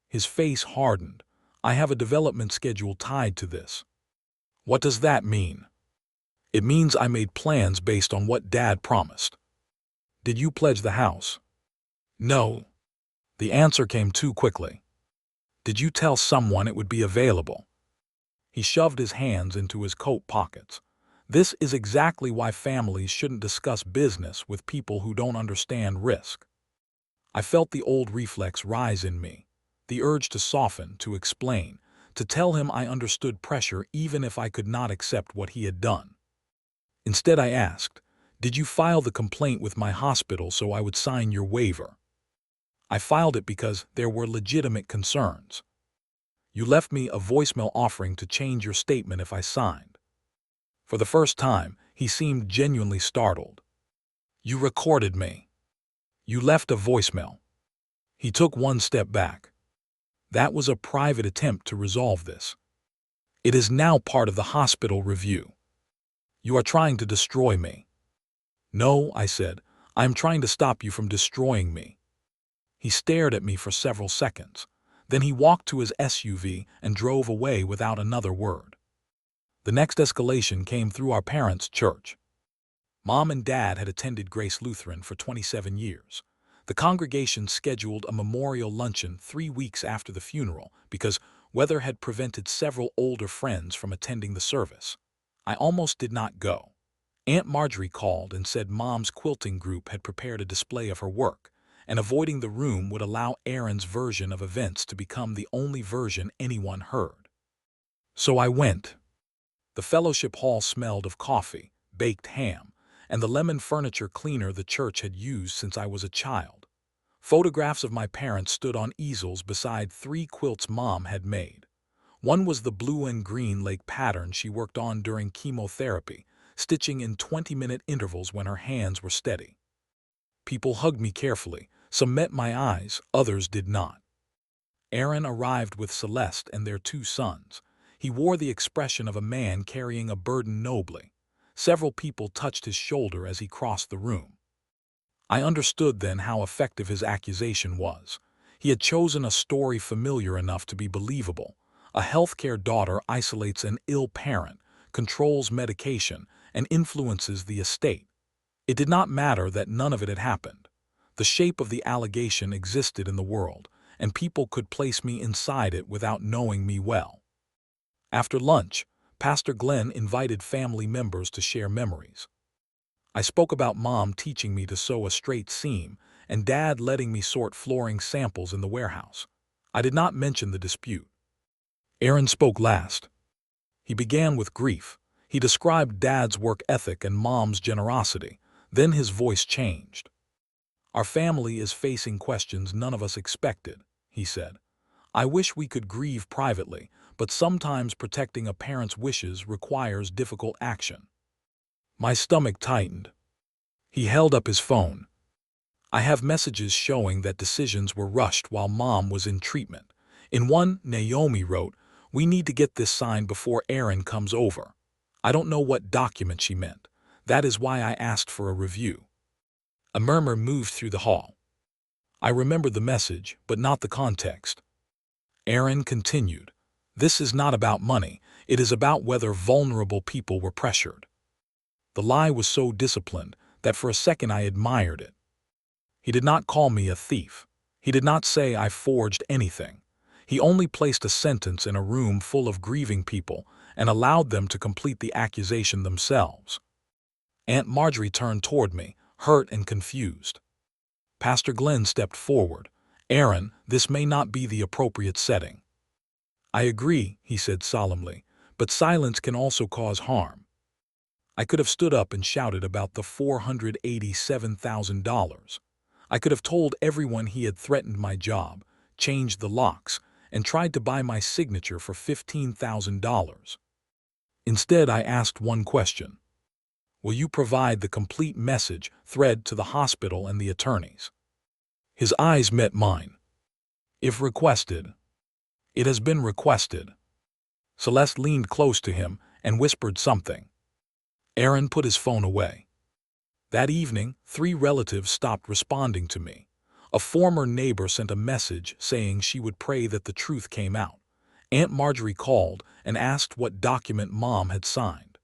His face hardened. I have a development schedule tied to this. What does that mean? It means I made plans based on what Dad promised. Did you pledge the house? No. The answer came too quickly. Did you tell someone it would be available? He shoved his hands into his coat pockets. This is exactly why families shouldn't discuss business with people who don't understand risk. I felt the old reflex rise in me, the urge to soften, to explain, to tell him I understood pressure even if I could not accept what he had done. Instead, I asked, "Did you file the complaint with my hospital so I would sign your waiver?" I filed it because there were legitimate concerns. You left me a voicemail offering to change your statement if I signed. For the first time, he seemed genuinely startled. You recorded me. You left a voicemail. He took one step back. That was a private attempt to resolve this. It is now part of the hospital review. You are trying to destroy me. No, I said, I am trying to stop you from destroying me. He stared at me for several seconds. Then he walked to his SUV and drove away without another word. The next escalation came through our parents' church. Mom and Dad had attended Grace Lutheran for 27 years. The congregation scheduled a memorial luncheon 3 weeks after the funeral because weather had prevented several older friends from attending the service. I almost did not go. Aunt Marjorie called and said Mom's quilting group had prepared a display of her work, and avoiding the room would allow Aaron's version of events to become the only version anyone heard. So I went. The fellowship hall smelled of coffee, baked ham, and the lemon furniture cleaner the church had used since I was a child. Photographs of my parents stood on easels beside 3 quilts Mom had made. One was the blue and green lake pattern she worked on during chemotherapy, stitching in 20-minute intervals when her hands were steady. People hugged me carefully. Some met my eyes, others did not. Aaron arrived with Celeste and their 2 sons. He wore the expression of a man carrying a burden nobly. Several people touched his shoulder as he crossed the room. I understood then how effective his accusation was. He had chosen a story familiar enough to be believable. A healthcare daughter isolates an ill parent, controls medication, and influences the estate. It did not matter that none of it had happened. The shape of the allegation existed in the world, and people could place me inside it without knowing me well. After lunch, Pastor Glenn invited family members to share memories. I spoke about Mom teaching me to sew a straight seam and Dad letting me sort flooring samples in the warehouse. I did not mention the dispute. Aaron spoke last. He began with grief. He described Dad's work ethic and Mom's generosity. Then his voice changed. Our family is facing questions none of us expected, he said. I wish we could grieve privately, but sometimes protecting a parent's wishes requires difficult action. My stomach tightened. He held up his phone. I have messages showing that decisions were rushed while Mom was in treatment. In one, Naomi wrote, "We need to get this signed before Aaron comes over." I don't know what document she meant. That is why I asked for a review. A murmur moved through the hall. I remembered the message, but not the context. Aaron continued, "This is not about money. It is about whether vulnerable people were pressured." The lie was so disciplined that for a second I admired it. He did not call me a thief. He did not say I forged anything. He only placed a sentence in a room full of grieving people and allowed them to complete the accusation themselves. Aunt Marjorie turned toward me, hurt and confused. Pastor Glenn stepped forward. "Aaron, this may not be the appropriate setting." "I agree," he said solemnly, "but silence can also cause harm." I could have stood up and shouted about the $487,000. I could have told everyone he had threatened my job, changed the locks, and tried to buy my signature for $15,000. Instead, I asked one question. Will you provide the complete message thread to the hospital and the attorneys? His eyes met mine. If requested. It has been requested. Celeste leaned close to him and whispered something. Aaron put his phone away. That evening, 3 relatives stopped responding to me. A former neighbor sent a message saying she would pray that the truth came out. Aunt Marjorie called and asked what document Mom had signed.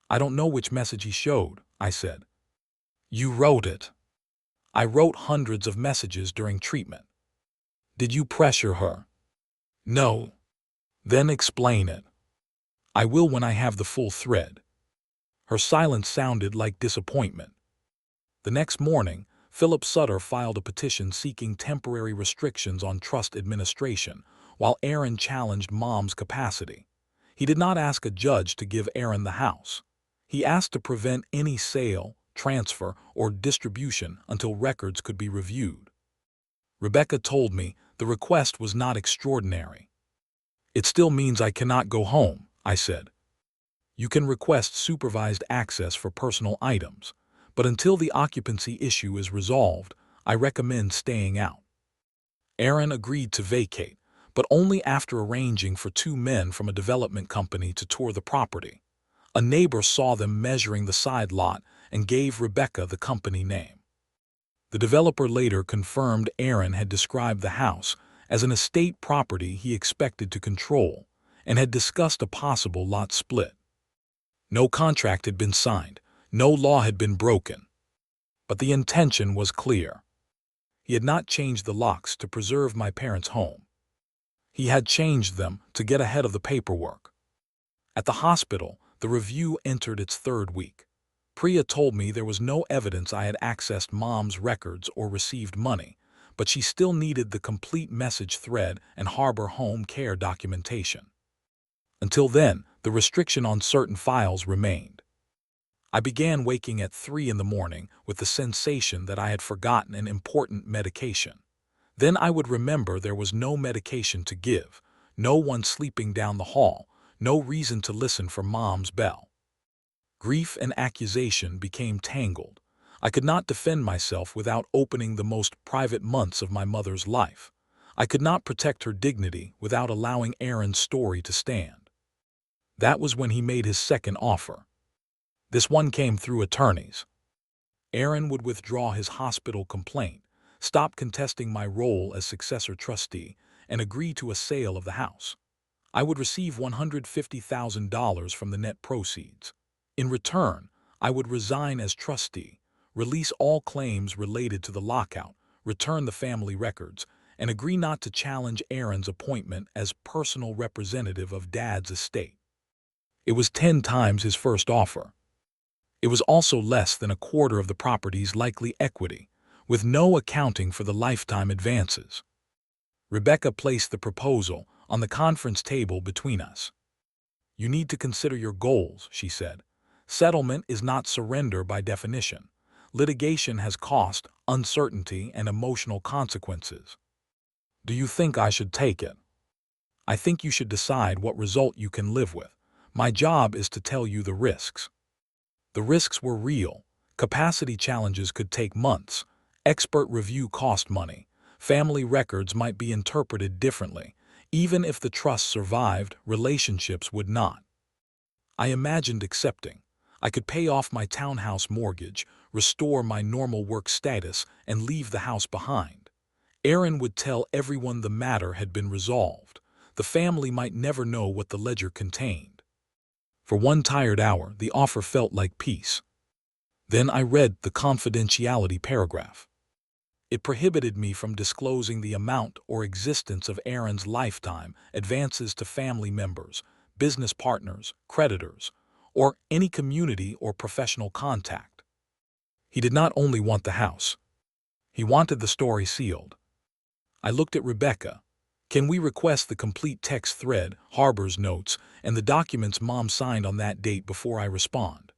I don't know which message he showed, I said. You wrote it. I wrote hundreds of messages during treatment. Did you pressure her? No. Then explain it. I will when I have the full thread. Her silence sounded like disappointment. The next morning, Philip Sutter filed a petition seeking temporary restrictions on trust administration, while Aaron challenged Mom's capacity. He did not ask a judge to give Aaron the house. He asked to prevent any sale, transfer, or distribution until records could be reviewed. Rebecca told me the request was not extraordinary. It still means I cannot go home, I said. You can request supervised access for personal items, but until the occupancy issue is resolved, I recommend staying out. Aaron agreed to vacate, but only after arranging for 2 men from a development company to tour the property. A neighbor saw them measuring the side lot and gave Rebecca the company name. The developer later confirmed Aaron had described the house as an estate property he expected to control and had discussed a possible lot split. No contract had been signed, no law had been broken. But the intention was clear. He had not changed the locks to preserve my parents' home. He had changed them to get ahead of the paperwork. At the hospital, the review entered its 3rd week. Priya told me there was no evidence I had accessed Mom's records or received money, but she still needed the complete message thread and Harbor Home Care documentation. Until then, the restriction on certain files remained. I began waking at 3 in the morning with the sensation that I had forgotten an important medication. Then I would remember there was no medication to give, no one sleeping down the hall, no reason to listen for Mom's bell. Grief and accusation became tangled. I could not defend myself without opening the most private months of my mother's life. I could not protect her dignity without allowing Aaron's story to stand. That was when he made his second offer. This one came through attorneys. Aaron would withdraw his hospital complaint, stop contesting my role as successor trustee, and agree to a sale of the house. I would receive $150,000 from the net proceeds. In return, I would resign as trustee, release all claims related to the lockout, return the family records, and agree not to challenge Aaron's appointment as personal representative of Dad's estate. It was 10 times his first offer. It was also less than a quarter of the property's likely equity, with no accounting for the lifetime advances. Rebecca placed the proposal on the conference table between us. You need to consider your goals, she said. Settlement is not surrender by definition. Litigation has cost, uncertainty, and emotional consequences. Do you think I should take it? I think you should decide what result you can live with. My job is to tell you the risks. The risks were real. Capacity challenges could take months. Expert review cost money. Family records might be interpreted differently. Even if the trust survived, relationships would not. I imagined accepting. I could pay off my townhouse mortgage, restore my normal work status, and leave the house behind. Aaron would tell everyone the matter had been resolved. The family might never know what the ledger contained. For one tired hour, the offer felt like peace. Then I read the confidentiality paragraph. It prohibited me from disclosing the amount or existence of Aaron's lifetime advances to family members, business partners, creditors, or any community or professional contact. He did not only want the house. He wanted the story sealed. I looked at Rebecca. Can we request the complete text thread, Harbor's notes, and the documents Mom signed on that date before I respond?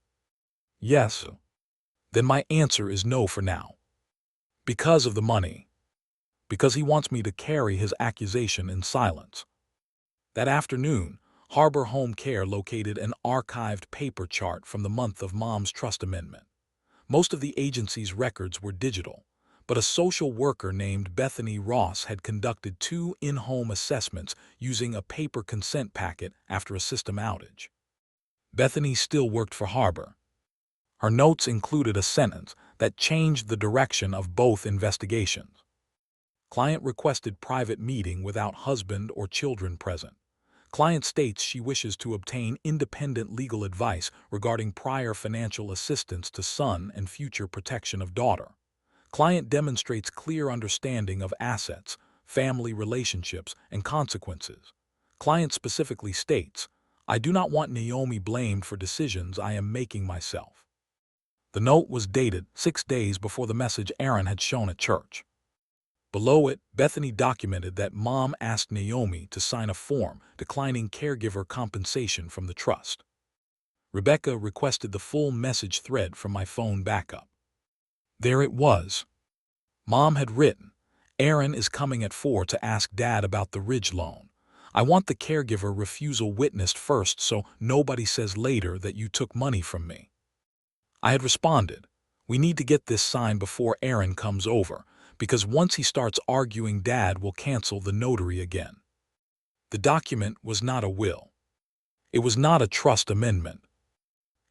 Yes. Then my answer is no for now. Because of the money. Because he wants me to carry his accusation in silence. That afternoon, Harbor Home Care located an archived paper chart from the month of Mom's trust amendment. Most of the agency's records were digital, but a social worker named Bethany Ross had conducted 2 in-home assessments using a paper consent packet after a system outage. Bethany still worked for Harbor. Her notes included a sentence that changed the direction of both investigations. Client requested private meeting without husband or children present. Client states she wishes to obtain independent legal advice regarding prior financial assistance to son and future protection of daughter. Client demonstrates clear understanding of assets, family relationships, and consequences. Client specifically states, "I do not want Naomi blamed for decisions I am making myself." The note was dated 6 days before the message Aaron had shown at church. Below it, Bethany documented that Mom asked Naomi to sign a form declining caregiver compensation from the trust. Rebecca requested the full message thread from my phone backup. There it was. Mom had written, "Aaron is coming at 4 to ask Dad about the Ridge loan. I want the caregiver refusal witnessed first so nobody says later that you took money from me." I had responded, "We need to get this signed before Aaron comes over, because once he starts arguing Dad will cancel the notary again." The document was not a will. It was not a trust amendment.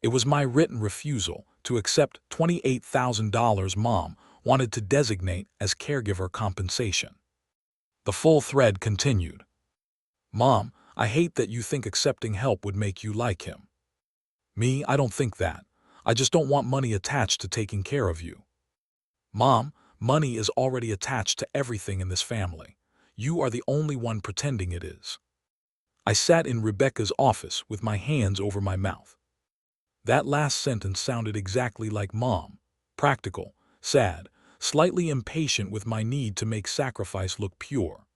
It was my written refusal to accept $28,000 Mom wanted to designate as caregiver compensation. The full thread continued. "Mom, I hate that you think accepting help would make you like him. Me, I don't think that. I just don't want money attached to taking care of you. Mom, money is already attached to everything in this family. You are the only one pretending it is." I sat in Rebecca's office with my hands over my mouth. That last sentence sounded exactly like Mom, practical, sad, slightly impatient with my need to make sacrifice look pure.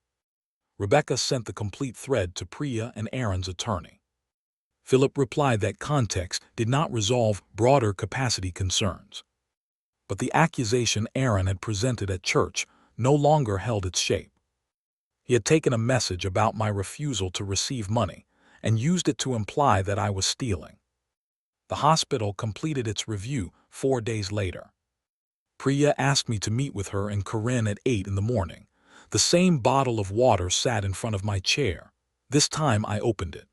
Rebecca sent the complete thread to Priya and Aaron's attorney. Philip replied that context did not resolve broader capacity concerns. But the accusation Aaron had presented at church no longer held its shape. He had taken a message about my refusal to receive money and used it to imply that I was stealing. The hospital completed its review 4 days later. Priya asked me to meet with her and Corinne at 8 in the morning. The same bottle of water sat in front of my chair. This time I opened it.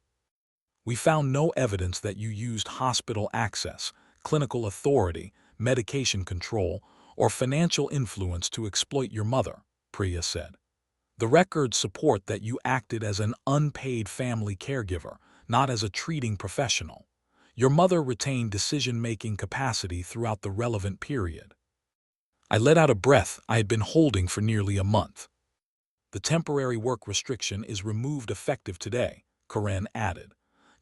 "We found no evidence that you used hospital access, clinical authority, medication control, or financial influence to exploit your mother," Priya said. "The records support that you acted as an unpaid family caregiver, not as a treating professional. Your mother retained decision-making capacity throughout the relevant period." I let out a breath I had been holding for nearly a month. "The temporary work restriction is removed effective today," Corinne added.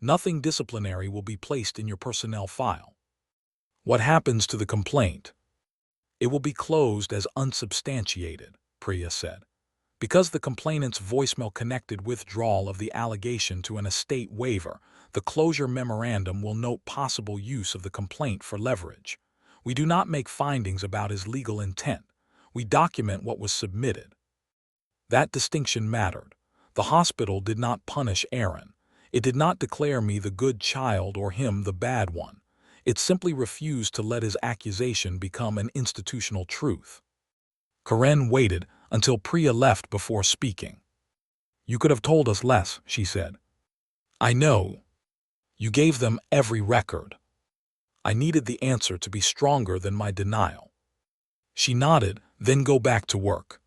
"Nothing disciplinary will be placed in your personnel file." "What happens to the complaint?" "It will be closed as unsubstantiated," Priya said. "Because the complainant's voicemail connected withdrawal of the allegation to an estate waiver, the closure memorandum will note possible use of the complaint for leverage. We do not make findings about his legal intent. We document what was submitted." That distinction mattered. The hospital did not punish Aaron. It did not declare me the good child or him the bad one. It simply refused to let his accusation become an institutional truth. Corinne waited until Priya left before speaking. "You could have told us less," she said. "I know. You gave them every record." I needed the answer to be stronger than my denial. She nodded, "Then go back to work."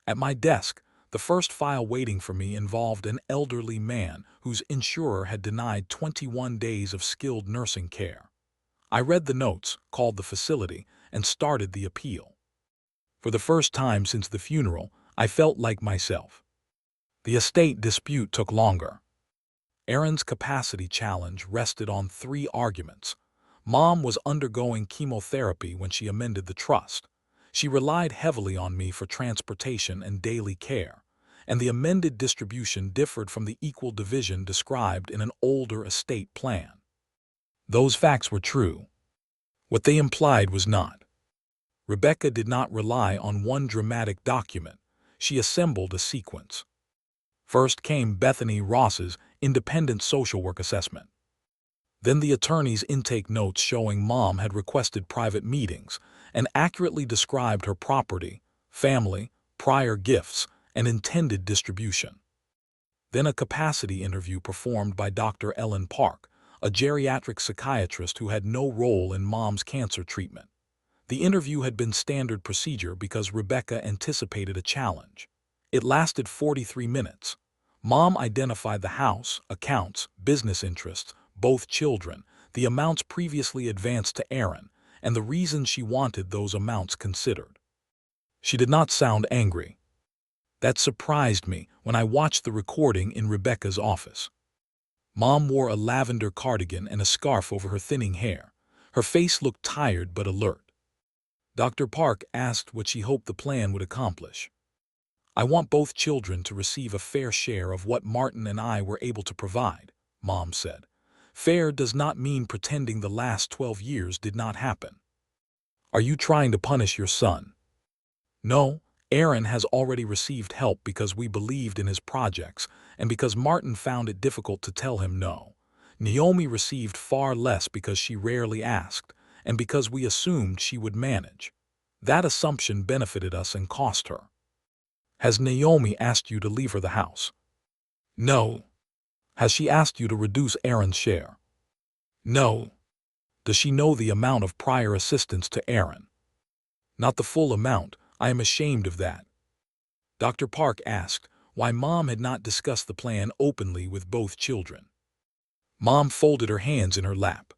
At my desk, the first file waiting for me involved an elderly man whose insurer had denied 21 days of skilled nursing care. I read the notes, called the facility, and started the appeal. For the first time since the funeral, I felt like myself. The estate dispute took longer. Aaron's capacity challenge rested on 3 arguments. Mom was undergoing chemotherapy when she amended the trust. She relied heavily on me for transportation and daily care, and the amended distribution differed from the equal division described in an older estate plan. Those facts were true. What they implied was not. Rebecca did not rely on one dramatic document. She assembled a sequence. First came Bethany Ross's independent social work assessment. Then the attorney's intake notes showing Mom had requested private meetings and accurately described her property, family, prior gifts, and intended distribution. Then a capacity interview performed by Dr. Ellen Park, a geriatric psychiatrist who had no role in Mom's cancer treatment. The interview had been standard procedure because Rebecca anticipated a challenge. It lasted 43 minutes. Mom identified the house, accounts, business interests, both children, the amounts previously advanced to Aaron, and the reasons she wanted those amounts considered. She did not sound angry. That surprised me when I watched the recording in Rebecca's office. Mom wore a lavender cardigan and a scarf over her thinning hair. Her face looked tired but alert. Dr. Park asked what she hoped the plan would accomplish. "I want both children to receive a fair share of what Martin and I were able to provide," Mom said. "Fair does not mean pretending the last 12 years did not happen." "Are you trying to punish your son?" "No, Aaron has already received help because we believed in his projects and because Martin found it difficult to tell him no. Naomi received far less because she rarely asked, and because we assumed she would manage. That assumption benefited us and cost her." "Has Naomi asked you to leave her the house?" "No." "Has she asked you to reduce Aaron's share?" "No." "Does she know the amount of prior assistance to Aaron?" "Not the full amount. I am ashamed of that." Dr. Park asked why Mom had not discussed the plan openly with both children. Mom folded her hands in her lap.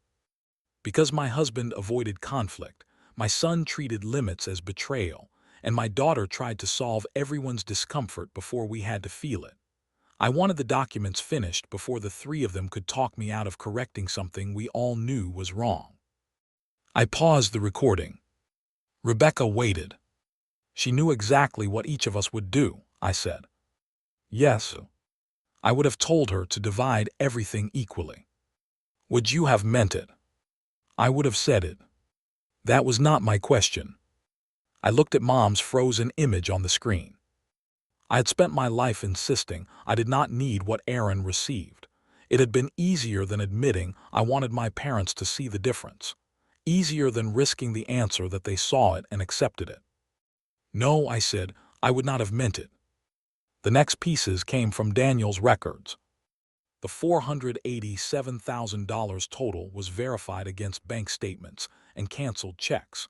"Because my husband avoided conflict, my son treated limits as betrayal, and my daughter tried to solve everyone's discomfort before we had to feel it. I wanted the documents finished before the three of them could talk me out of correcting something we all knew was wrong." I paused the recording. Rebecca waited. "She knew exactly what each of us would do," I said. "Yes. I would have told her to divide everything equally." "Would you have meant it?" "I would have said it." That was not my question. I looked at Mom's frozen image on the screen. I had spent my life insisting I did not need what Aaron received. It had been easier than admitting I wanted my parents to see the difference. Easier than risking the answer that they saw it and accepted it. "No," I said, "I would not have meant it." The next pieces came from Daniel's records. The $487,000 total was verified against bank statements and canceled checks.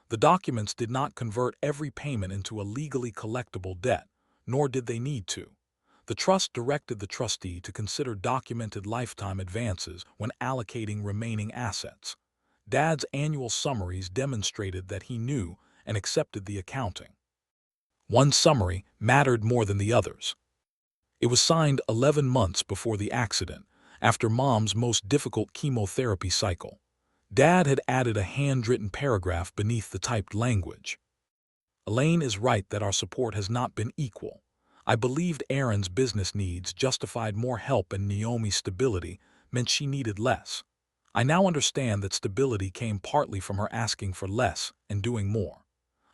The documents did not convert every payment into a legally collectible debt, nor did they need to. The trust directed the trustee to consider documented lifetime advances when allocating remaining assets. Dad's annual summaries demonstrated that he knew and accepted the accounting. One summary mattered more than the others. It was signed 11 months before the accident, after Mom's most difficult chemotherapy cycle. Dad had added a handwritten paragraph beneath the typed language. "Elaine is right that our support has not been equal. I believed Aaron's business needs justified more help and Naomi's stability meant she needed less. I now understand that stability came partly from her asking for less and doing more.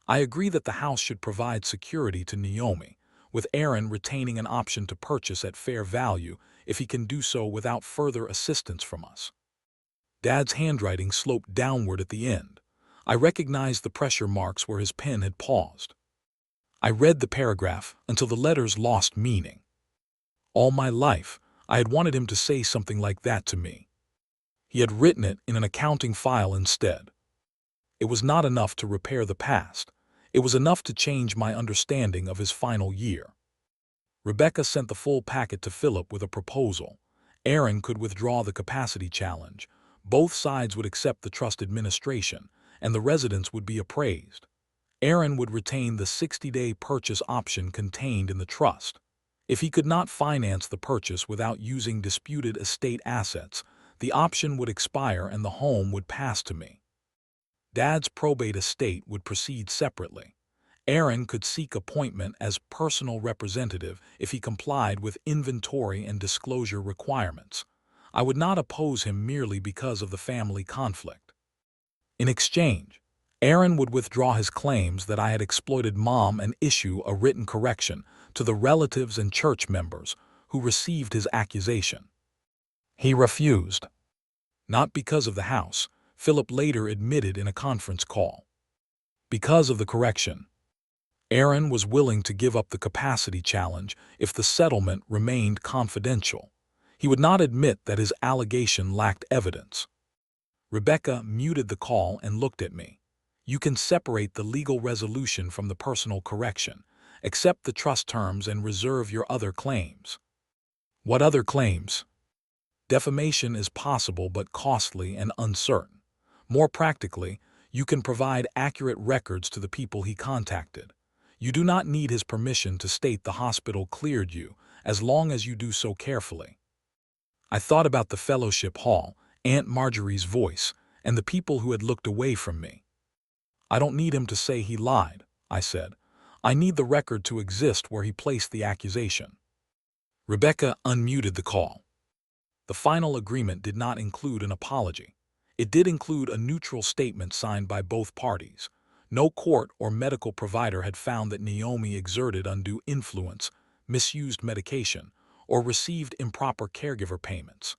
I agree that the house should provide security to Naomi, with Aaron retaining an option to purchase at fair value if he can do so without further assistance from us." Dad's handwriting sloped downward at the end. I recognized the pressure marks where his pen had paused. I read the paragraph until the letters lost meaning. All my life, I had wanted him to say something like that to me. He had written it in an accounting file instead. It was not enough to repair the past. It was enough to change my understanding of his final year. Rebecca sent the full packet to Philip with a proposal. Aaron could withdraw the capacity challenge. Both sides would accept the trust administration, and the residents would be appraised. Aaron would retain the 60-day purchase option contained in the trust. If he could not finance the purchase without using disputed estate assets, the option would expire and the home would pass to me. Dad's probate estate would proceed separately. Aaron could seek appointment as personal representative if he complied with inventory and disclosure requirements. I would not oppose him merely because of the family conflict. In exchange, Aaron would withdraw his claims that I had exploited Mom and issue a written correction to the relatives and church members who received his accusation. He refused. Not because of the house, Philip later admitted in a conference call. Because of the correction. Aaron was willing to give up the capacity challenge if the settlement remained confidential. He would not admit that his allegation lacked evidence. Rebecca muted the call and looked at me. You can separate the legal resolution from the personal correction, accept the trust terms and reserve your other claims. What other claims? Defamation is possible but costly and uncertain. More practically, you can provide accurate records to the people he contacted. You do not need his permission to state the hospital cleared you, as long as you do so carefully. I thought about the fellowship hall, Aunt Marjorie's voice, and the people who had looked away from me. I don't need him to say he lied, I said. I need the record to exist where he placed the accusation. Rebecca unmuted the call. The final agreement did not include an apology. It did include a neutral statement signed by both parties. No court or medical provider had found that Naomi exerted undue influence, misused medication, or received improper caregiver payments.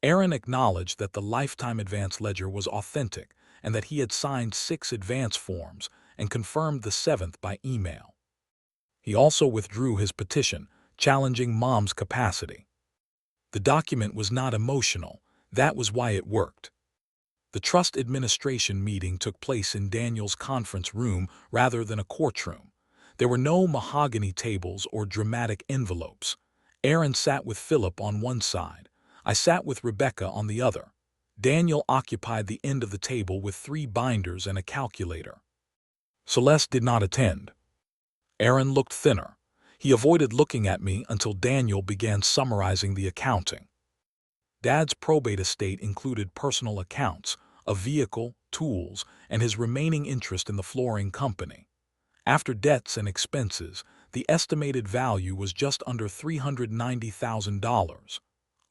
Aaron acknowledged that the lifetime advance ledger was authentic and that he had signed 6 advance forms and confirmed the 7th by email. He also withdrew his petition, challenging Mom's capacity. The document was not emotional. That was why it worked. The trust administration meeting took place in Daniel's conference room rather than a courtroom. There were no mahogany tables or dramatic envelopes. Aaron sat with Philip on one side. I sat with Rebecca on the other. Daniel occupied the end of the table with 3 binders and a calculator. Celeste did not attend. Aaron looked thinner. He avoided looking at me until Daniel began summarizing the accounting. Dad's probate estate included personal accounts, a vehicle, tools, and his remaining interest in the flooring company. After debts and expenses, the estimated value was just under $390,000.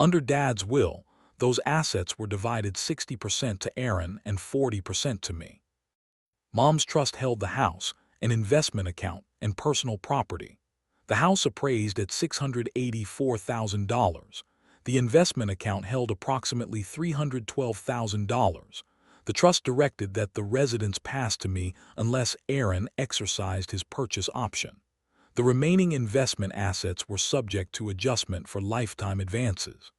Under Dad's will, those assets were divided 60% to Aaron and 40% to me. Mom's trust held the house, an investment account, and personal property. The house appraised at $684,000. The investment account held approximately $312,000. The trust directed that the residence pass to me unless Aaron exercised his purchase option. The remaining investment assets were subject to adjustment for lifetime advances.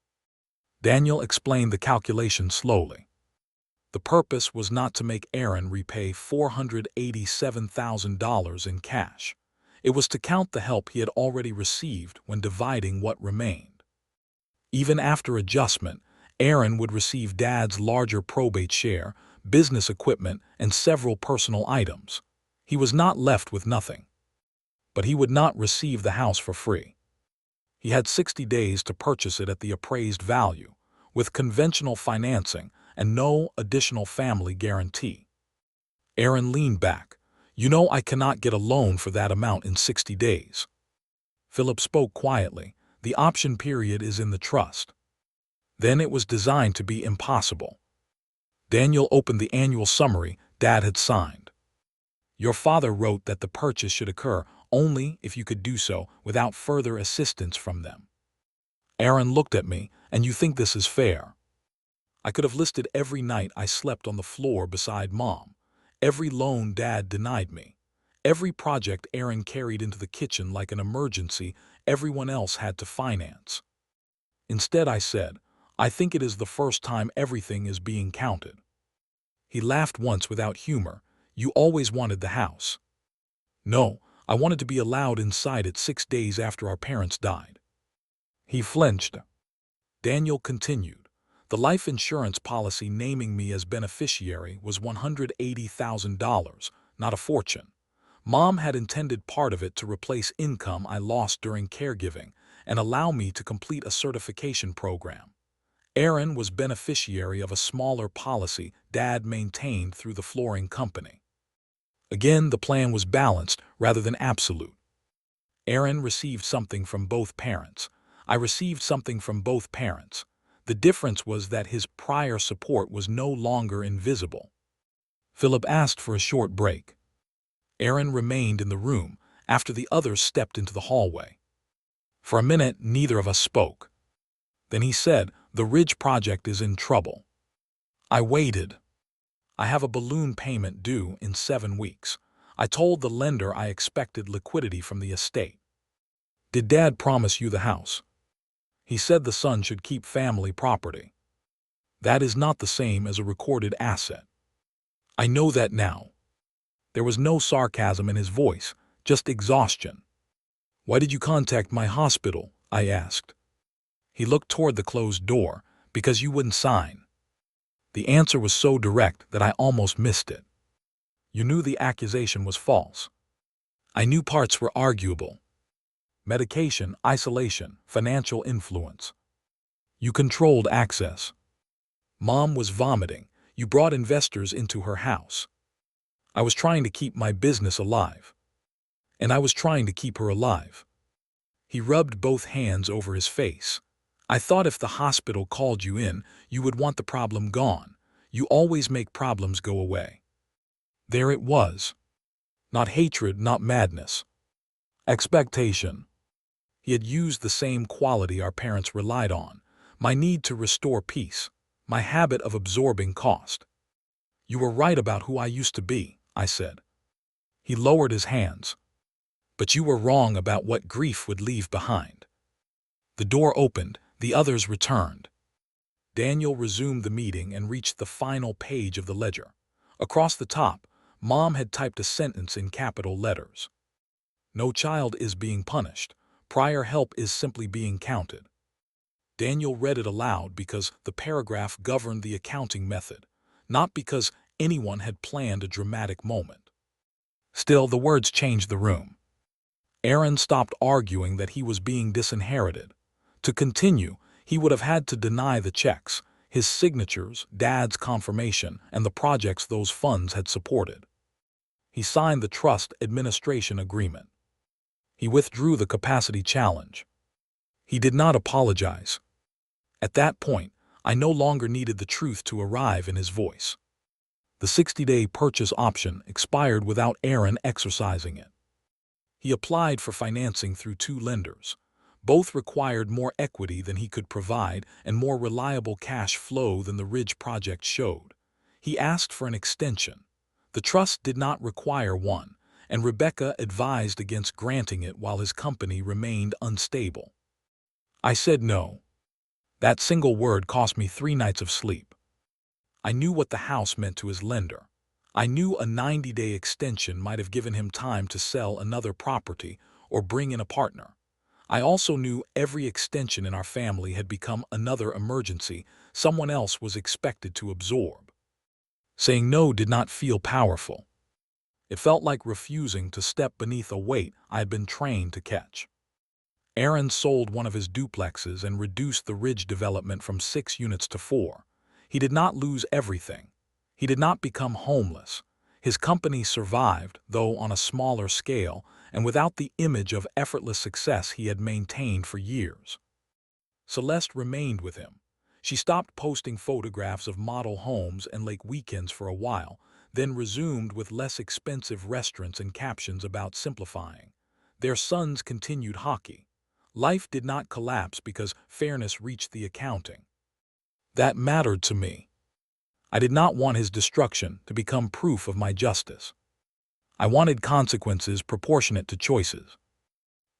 Daniel explained the calculation slowly. The purpose was not to make Aaron repay $487,000 in cash. It was to count the help he had already received when dividing what remained. Even after adjustment, Aaron would receive Dad's larger probate share, business equipment, and several personal items. He was not left with nothing. But he would not receive the house for free. He had 60 days to purchase it at the appraised value, with conventional financing and no additional family guarantee. Aaron leaned back. You know I cannot get a loan for that amount in 60 days. Philip spoke quietly. The option period is in the trust. Then it was designed to be impossible. Daniel opened the annual summary Dad had signed. Your father wrote that the purchase should occur only if you could do so without further assistance from them. Aaron looked at me, and you think this is fair? I could have listed every night I slept on the floor beside Mom, every loan Dad denied me, every project Aaron carried into the kitchen like an emergency everyone else had to finance. Instead, I said, I think it is the first time everything is being counted. He laughed once without humor. You always wanted the house. No, I wanted to be allowed inside it 6 days after our parents died. He flinched. Daniel continued. The life insurance policy naming me as beneficiary was $180,000, not a fortune. Mom had intended part of it to replace income I lost during caregiving and allow me to complete a certification program. Aaron was beneficiary of a smaller policy Dad maintained through the flooring company. Again, the plan was balanced rather than absolute. Aaron received something from both parents. I received something from both parents. The difference was that his prior support was no longer invisible. Philip asked for a short break. Aaron remained in the room after the others stepped into the hallway. For a minute, neither of us spoke. Then he said, "The Ridge project is in trouble." I waited. "I have a balloon payment due in 7 weeks. I told the lender I expected liquidity from the estate." "Did Dad promise you the house?" "He said the son should keep family property." "That is not the same as a recorded asset." "I know that now." There was no sarcasm in his voice, just exhaustion. "Why did you contact my hospital?" I asked. He looked toward the closed door. "Because you wouldn't sign." The answer was so direct that I almost missed it. "You knew the accusation was false." "I knew parts were arguable. Medication, isolation, financial influence." "You controlled access." "Mom was vomiting. You brought investors into her house." "I was trying to keep my business alive." "And I was trying to keep her alive." He rubbed both hands over his face. "I thought if the hospital called you in, you would want the problem gone. You always make problems go away." There it was. Not hatred, not madness. Expectation. He had used the same quality our parents relied on: my need to restore peace, my habit of absorbing cost. "You were right about who I used to be," I said. He lowered his hands. "But you were wrong about what grief would leave behind." The door opened. The others returned. Daniel resumed the meeting and reached the final page of the ledger. Across the top, Mom had typed a sentence in capital letters. "No child is being punished. Prior help is simply being counted." Daniel read it aloud because the paragraph governed the accounting method, not because anyone had planned a dramatic moment. Still, the words changed the room. Aaron stopped arguing that he was being disinherited. To continue, he would have had to deny the checks, his signatures, Dad's confirmation, and the projects those funds had supported. He signed the trust administration agreement. He withdrew the capacity challenge. He did not apologize. At that point, I no longer needed the truth to arrive in his voice. The 60-day purchase option expired without Aaron exercising it. He applied for financing through 2 lenders. Both required more equity than he could provide and more reliable cash flow than the Ridge project showed. He asked for an extension. The trust did not require one, and Rebecca advised against granting it while his company remained unstable. I said no. That single word cost me 3 nights of sleep. I knew what the house meant to his lender. I knew a 90-day extension might have given him time to sell another property or bring in a partner. I also knew every extension in our family had become another emergency someone else was expected to absorb. Saying no did not feel powerful. It felt like refusing to step beneath a weight I had been trained to catch. Aaron sold one of his duplexes and reduced the Ridge development from 6 units to 4. He did not lose everything. He did not become homeless. His company survived, though on a smaller scale, and without the image of effortless success he had maintained for years. Celeste remained with him. She stopped posting photographs of model homes and lake weekends for a while, then resumed with less expensive restaurants and captions about simplifying. Their sons continued hockey. Life did not collapse because fairness reached the accounting. That mattered to me. I did not want his destruction to become proof of my justice. I wanted consequences proportionate to choices.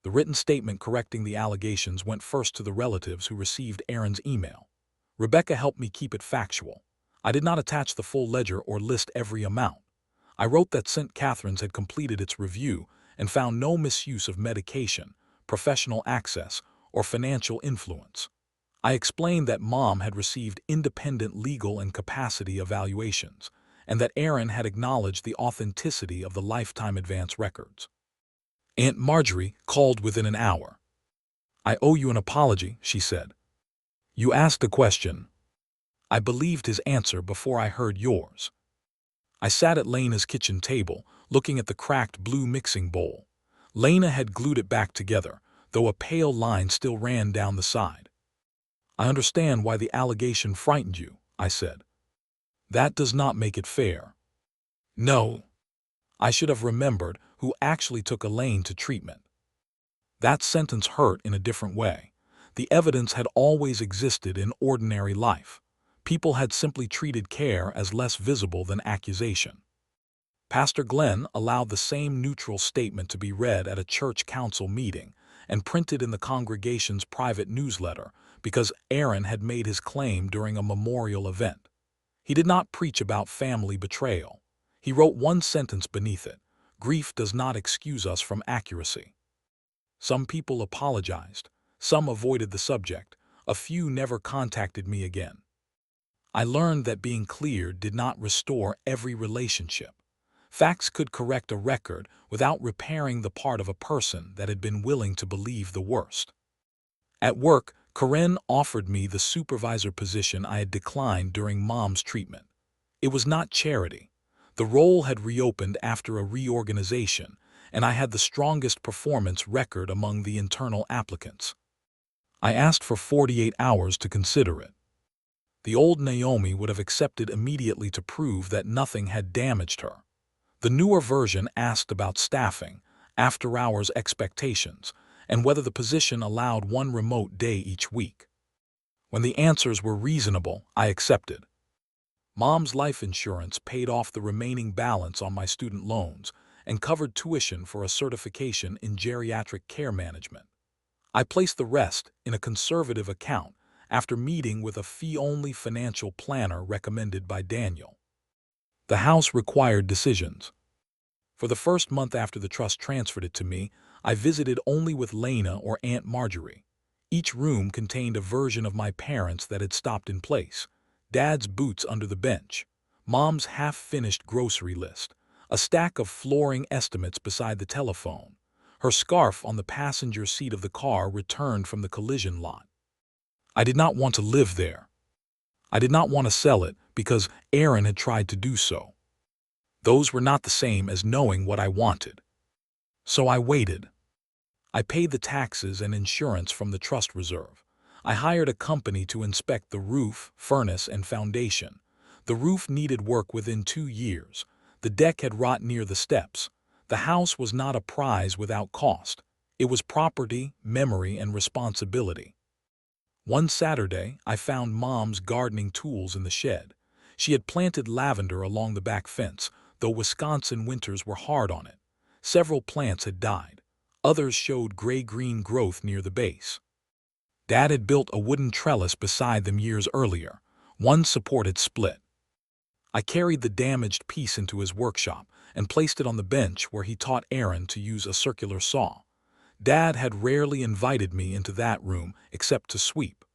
The written statement correcting the allegations went first to the relatives who received Aaron's email. Rebecca helped me keep it factual. I did not attach the full ledger or list every amount. I wrote that St. Catherine's had completed its review and found no misuse of medication, professional access, or financial influence. I explained that Mom had received independent legal and capacity evaluations, and that Aaron had acknowledged the authenticity of the lifetime advance records. Aunt Marjorie called within an hour. "I owe you an apology," she said. "You asked a question. I believed his answer before I heard yours." I sat at Lena's kitchen table, looking at the cracked blue mixing bowl. Lena had glued it back together, though a pale line still ran down the side. "I understand why the allegation frightened you," I said. "That does not make it fair." No, I should have remembered who actually took Elaine to treatment. That sentence hurt in a different way. The evidence had always existed in ordinary life. People had simply treated care as less visible than accusation. Pastor Glenn allowed the same neutral statement to be read at a church council meeting and printed in the congregation's private newsletter because Aaron had made his claim during a memorial event. He did not preach about family betrayal. He wrote one sentence beneath it: "Grief does not excuse us from accuracy." Some people apologized. Some avoided the subject. A few never contacted me again. I learned that being clear did not restore every relationship. Facts could correct a record without repairing the part of a person that had been willing to believe the worst. At work, Corinne offered me the supervisor position I had declined during Mom's treatment. It was not charity. The role had reopened after a reorganization, and I had the strongest performance record among the internal applicants. I asked for 48 hours to consider it. The old Naomi would have accepted immediately to prove that nothing had damaged her. The newer version asked about staffing, after-hours expectations, and whether the position allowed one remote day each week. When the answers were reasonable, I accepted. Mom's life insurance paid off the remaining balance on my student loans and covered tuition for a certification in geriatric care management. I placed the rest in a conservative account after meeting with a fee-only financial planner recommended by Daniel. The house required decisions. For the first month after the trust transferred it to me, I visited only with Lena or Aunt Marjorie. Each room contained a version of my parents that had stopped in place: Dad's boots under the bench, Mom's half-finished grocery list, a stack of flooring estimates beside the telephone, her scarf on the passenger seat of the car returned from the collision lot. I did not want to live there. I did not want to sell it because Aaron had tried to do so. Those were not the same as knowing what I wanted. So I waited. I paid the taxes and insurance from the trust reserve. I hired a company to inspect the roof, furnace, and foundation. The roof needed work within 2 years. The deck had rot near the steps. The house was not a prize without cost. It was property, memory, and responsibility. One Saturday, I found Mom's gardening tools in the shed. She had planted lavender along the back fence, though Wisconsin winters were hard on it. Several plants had died. Others showed gray-green growth near the base. Dad had built a wooden trellis beside them years earlier. One support had split. I carried the damaged piece into his workshop and placed it on the bench where he taught Aaron to use a circular saw. Dad had rarely invited me into that room except to sweep.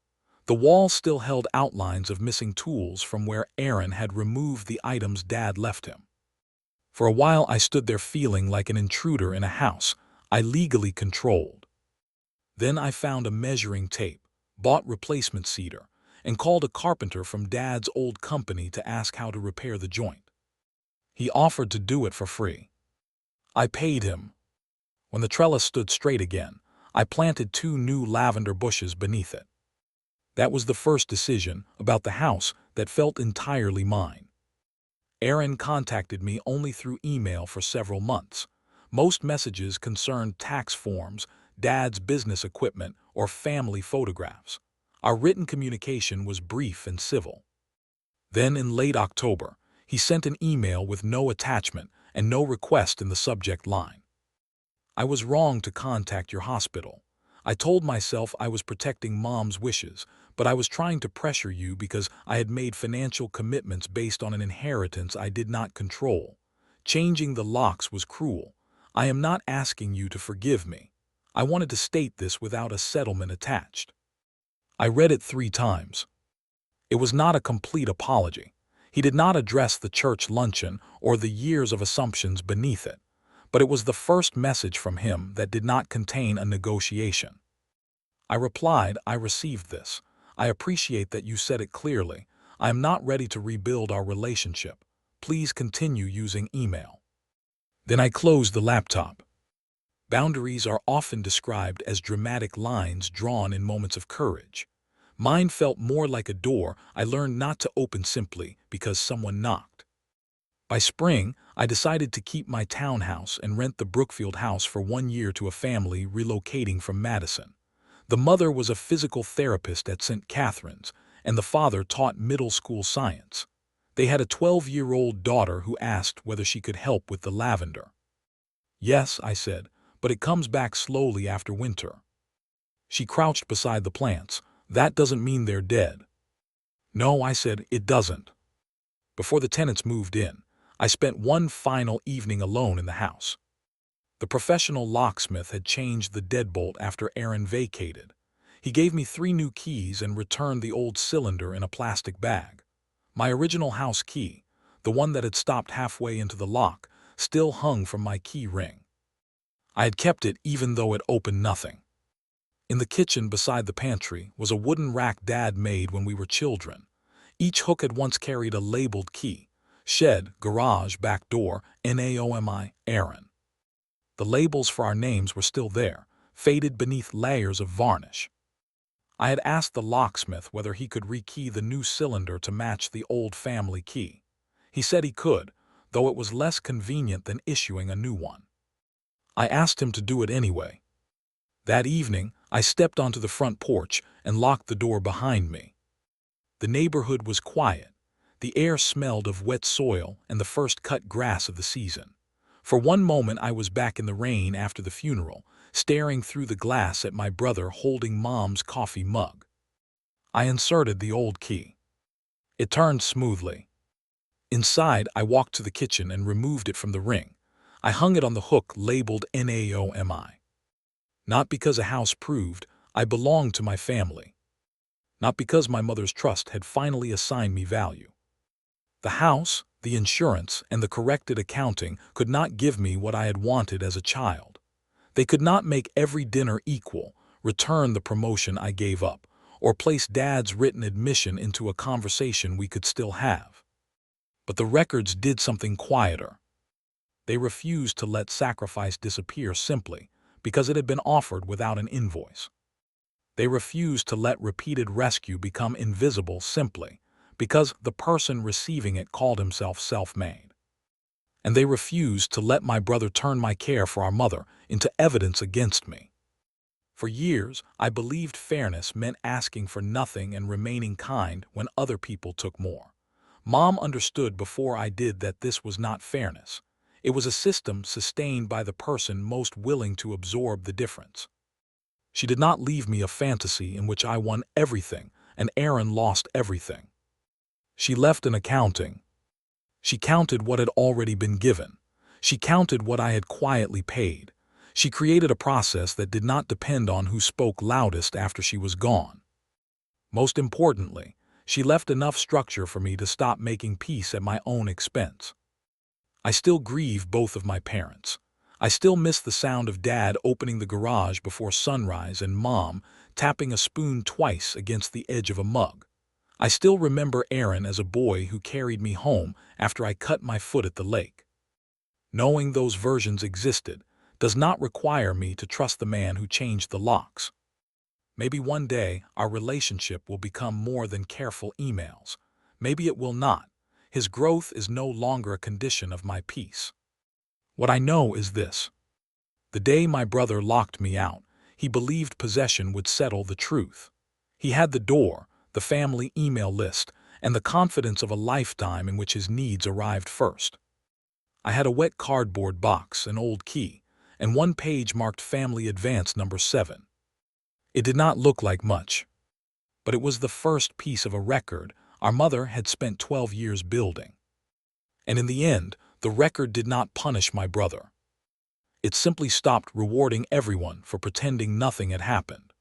The wall still held outlines of missing tools from where Aaron had removed the items Dad left him. For a while I stood there feeling like an intruder in a house I legally controlled. Then I found a measuring tape, bought replacement cedar, and called a carpenter from Dad's old company to ask how to repair the joint. He offered to do it for free. I paid him. When the trellis stood straight again, I planted 2 new lavender bushes beneath it. That was the first decision about the house that felt entirely mine. Aaron contacted me only through email for several months. Most messages concerned tax forms, Dad's business equipment, or family photographs. Our written communication was brief and civil. Then in late October, he sent an email with no attachment and no request in the subject line. I was wrong to contact your hospital. I told myself I was protecting Mom's wishes, but I was trying to pressure you because I had made financial commitments based on an inheritance I did not control. Changing the locks was cruel. I am not asking you to forgive me. I wanted to state this without a settlement attached. I read it 3 times. It was not a complete apology. He did not address the church luncheon or the years of assumptions beneath it, but it was the first message from him that did not contain a negotiation. I replied, I received this. I appreciate that you said it clearly. I am not ready to rebuild our relationship. Please continue using email. Then I closed the laptop. Boundaries are often described as dramatic lines drawn in moments of courage. Mine felt more like a door I learned not to open simply because someone knocked. By spring, I decided to keep my townhouse and rent the Brookfield house for 1 year to a family relocating from Madison. The mother was a physical therapist at St. Catherine's, and the father taught middle school science. They had a 12-year-old daughter who asked whether she could help with the lavender. "Yes," I said, "but it comes back slowly after winter." She crouched beside the plants. "That doesn't mean they're dead." "No," I said, "it doesn't." Before the tenants moved in, I spent one final evening alone in the house. The professional locksmith had changed the deadbolt after Aaron vacated. He gave me 3 new keys and returned the old cylinder in a plastic bag. My original house key, the one that had stopped halfway into the lock, still hung from my key ring. I had kept it even though it opened nothing. In the kitchen beside the pantry was a wooden rack Dad made when we were children. Each hook had once carried a labeled key: shed, garage, back door, NAOMI, Aaron. The labels for our names were still there, faded beneath layers of varnish. I had asked the locksmith whether he could rekey the new cylinder to match the old family key. He said he could, though it was less convenient than issuing a new one. I asked him to do it anyway. That evening, I stepped onto the front porch and locked the door behind me. The neighborhood was quiet. The air smelled of wet soil and the first cut grass of the season. For one moment I was back in the rain after the funeral, staring through the glass at my brother holding Mom's coffee mug. I inserted the old key. It turned smoothly. Inside, I walked to the kitchen and removed it from the ring. I hung it on the hook labeled NAOMI. Not because a house proved I belonged to my family. Not because my mother's trust had finally assigned me value. The house, the insurance, and the corrected accounting could not give me what I had wanted as a child. They could not make every dinner equal, return the promotion I gave up, or place Dad's written admission into a conversation we could still have. But the records did something quieter. They refused to let sacrifice disappear simply because it had been offered without an invoice. They refused to let repeated rescue become invisible simply because the person receiving it called himself self-made. And they refused to let my brother turn my care for our mother into evidence against me. For years, I believed fairness meant asking for nothing and remaining kind when other people took more. Mom understood before I did that this was not fairness. It was a system sustained by the person most willing to absorb the difference. She did not leave me a fantasy in which I won everything and Aaron lost everything. She left an accounting. She counted what had already been given. She counted what I had quietly paid. She created a process that did not depend on who spoke loudest after she was gone. Most importantly, she left enough structure for me to stop making peace at my own expense. I still grieve both of my parents. I still miss the sound of Dad opening the garage before sunrise and Mom tapping a spoon twice against the edge of a mug. I still remember Aaron as a boy who carried me home after I cut my foot at the lake. Knowing those versions existed does not require me to trust the man who changed the locks. Maybe one day our relationship will become more than careful emails. Maybe it will not. His growth is no longer a condition of my peace. What I know is this. The day my brother locked me out, he believed possession would settle the truth. He had the door, the family email list, and the confidence of a lifetime in which his needs arrived first. I had a wet cardboard box, an old key, and one page marked Family Advance number 7. It did not look like much, but it was the first piece of a record our mother had spent 12 years building. And in the end, the record did not punish my brother. It simply stopped rewarding everyone for pretending nothing had happened.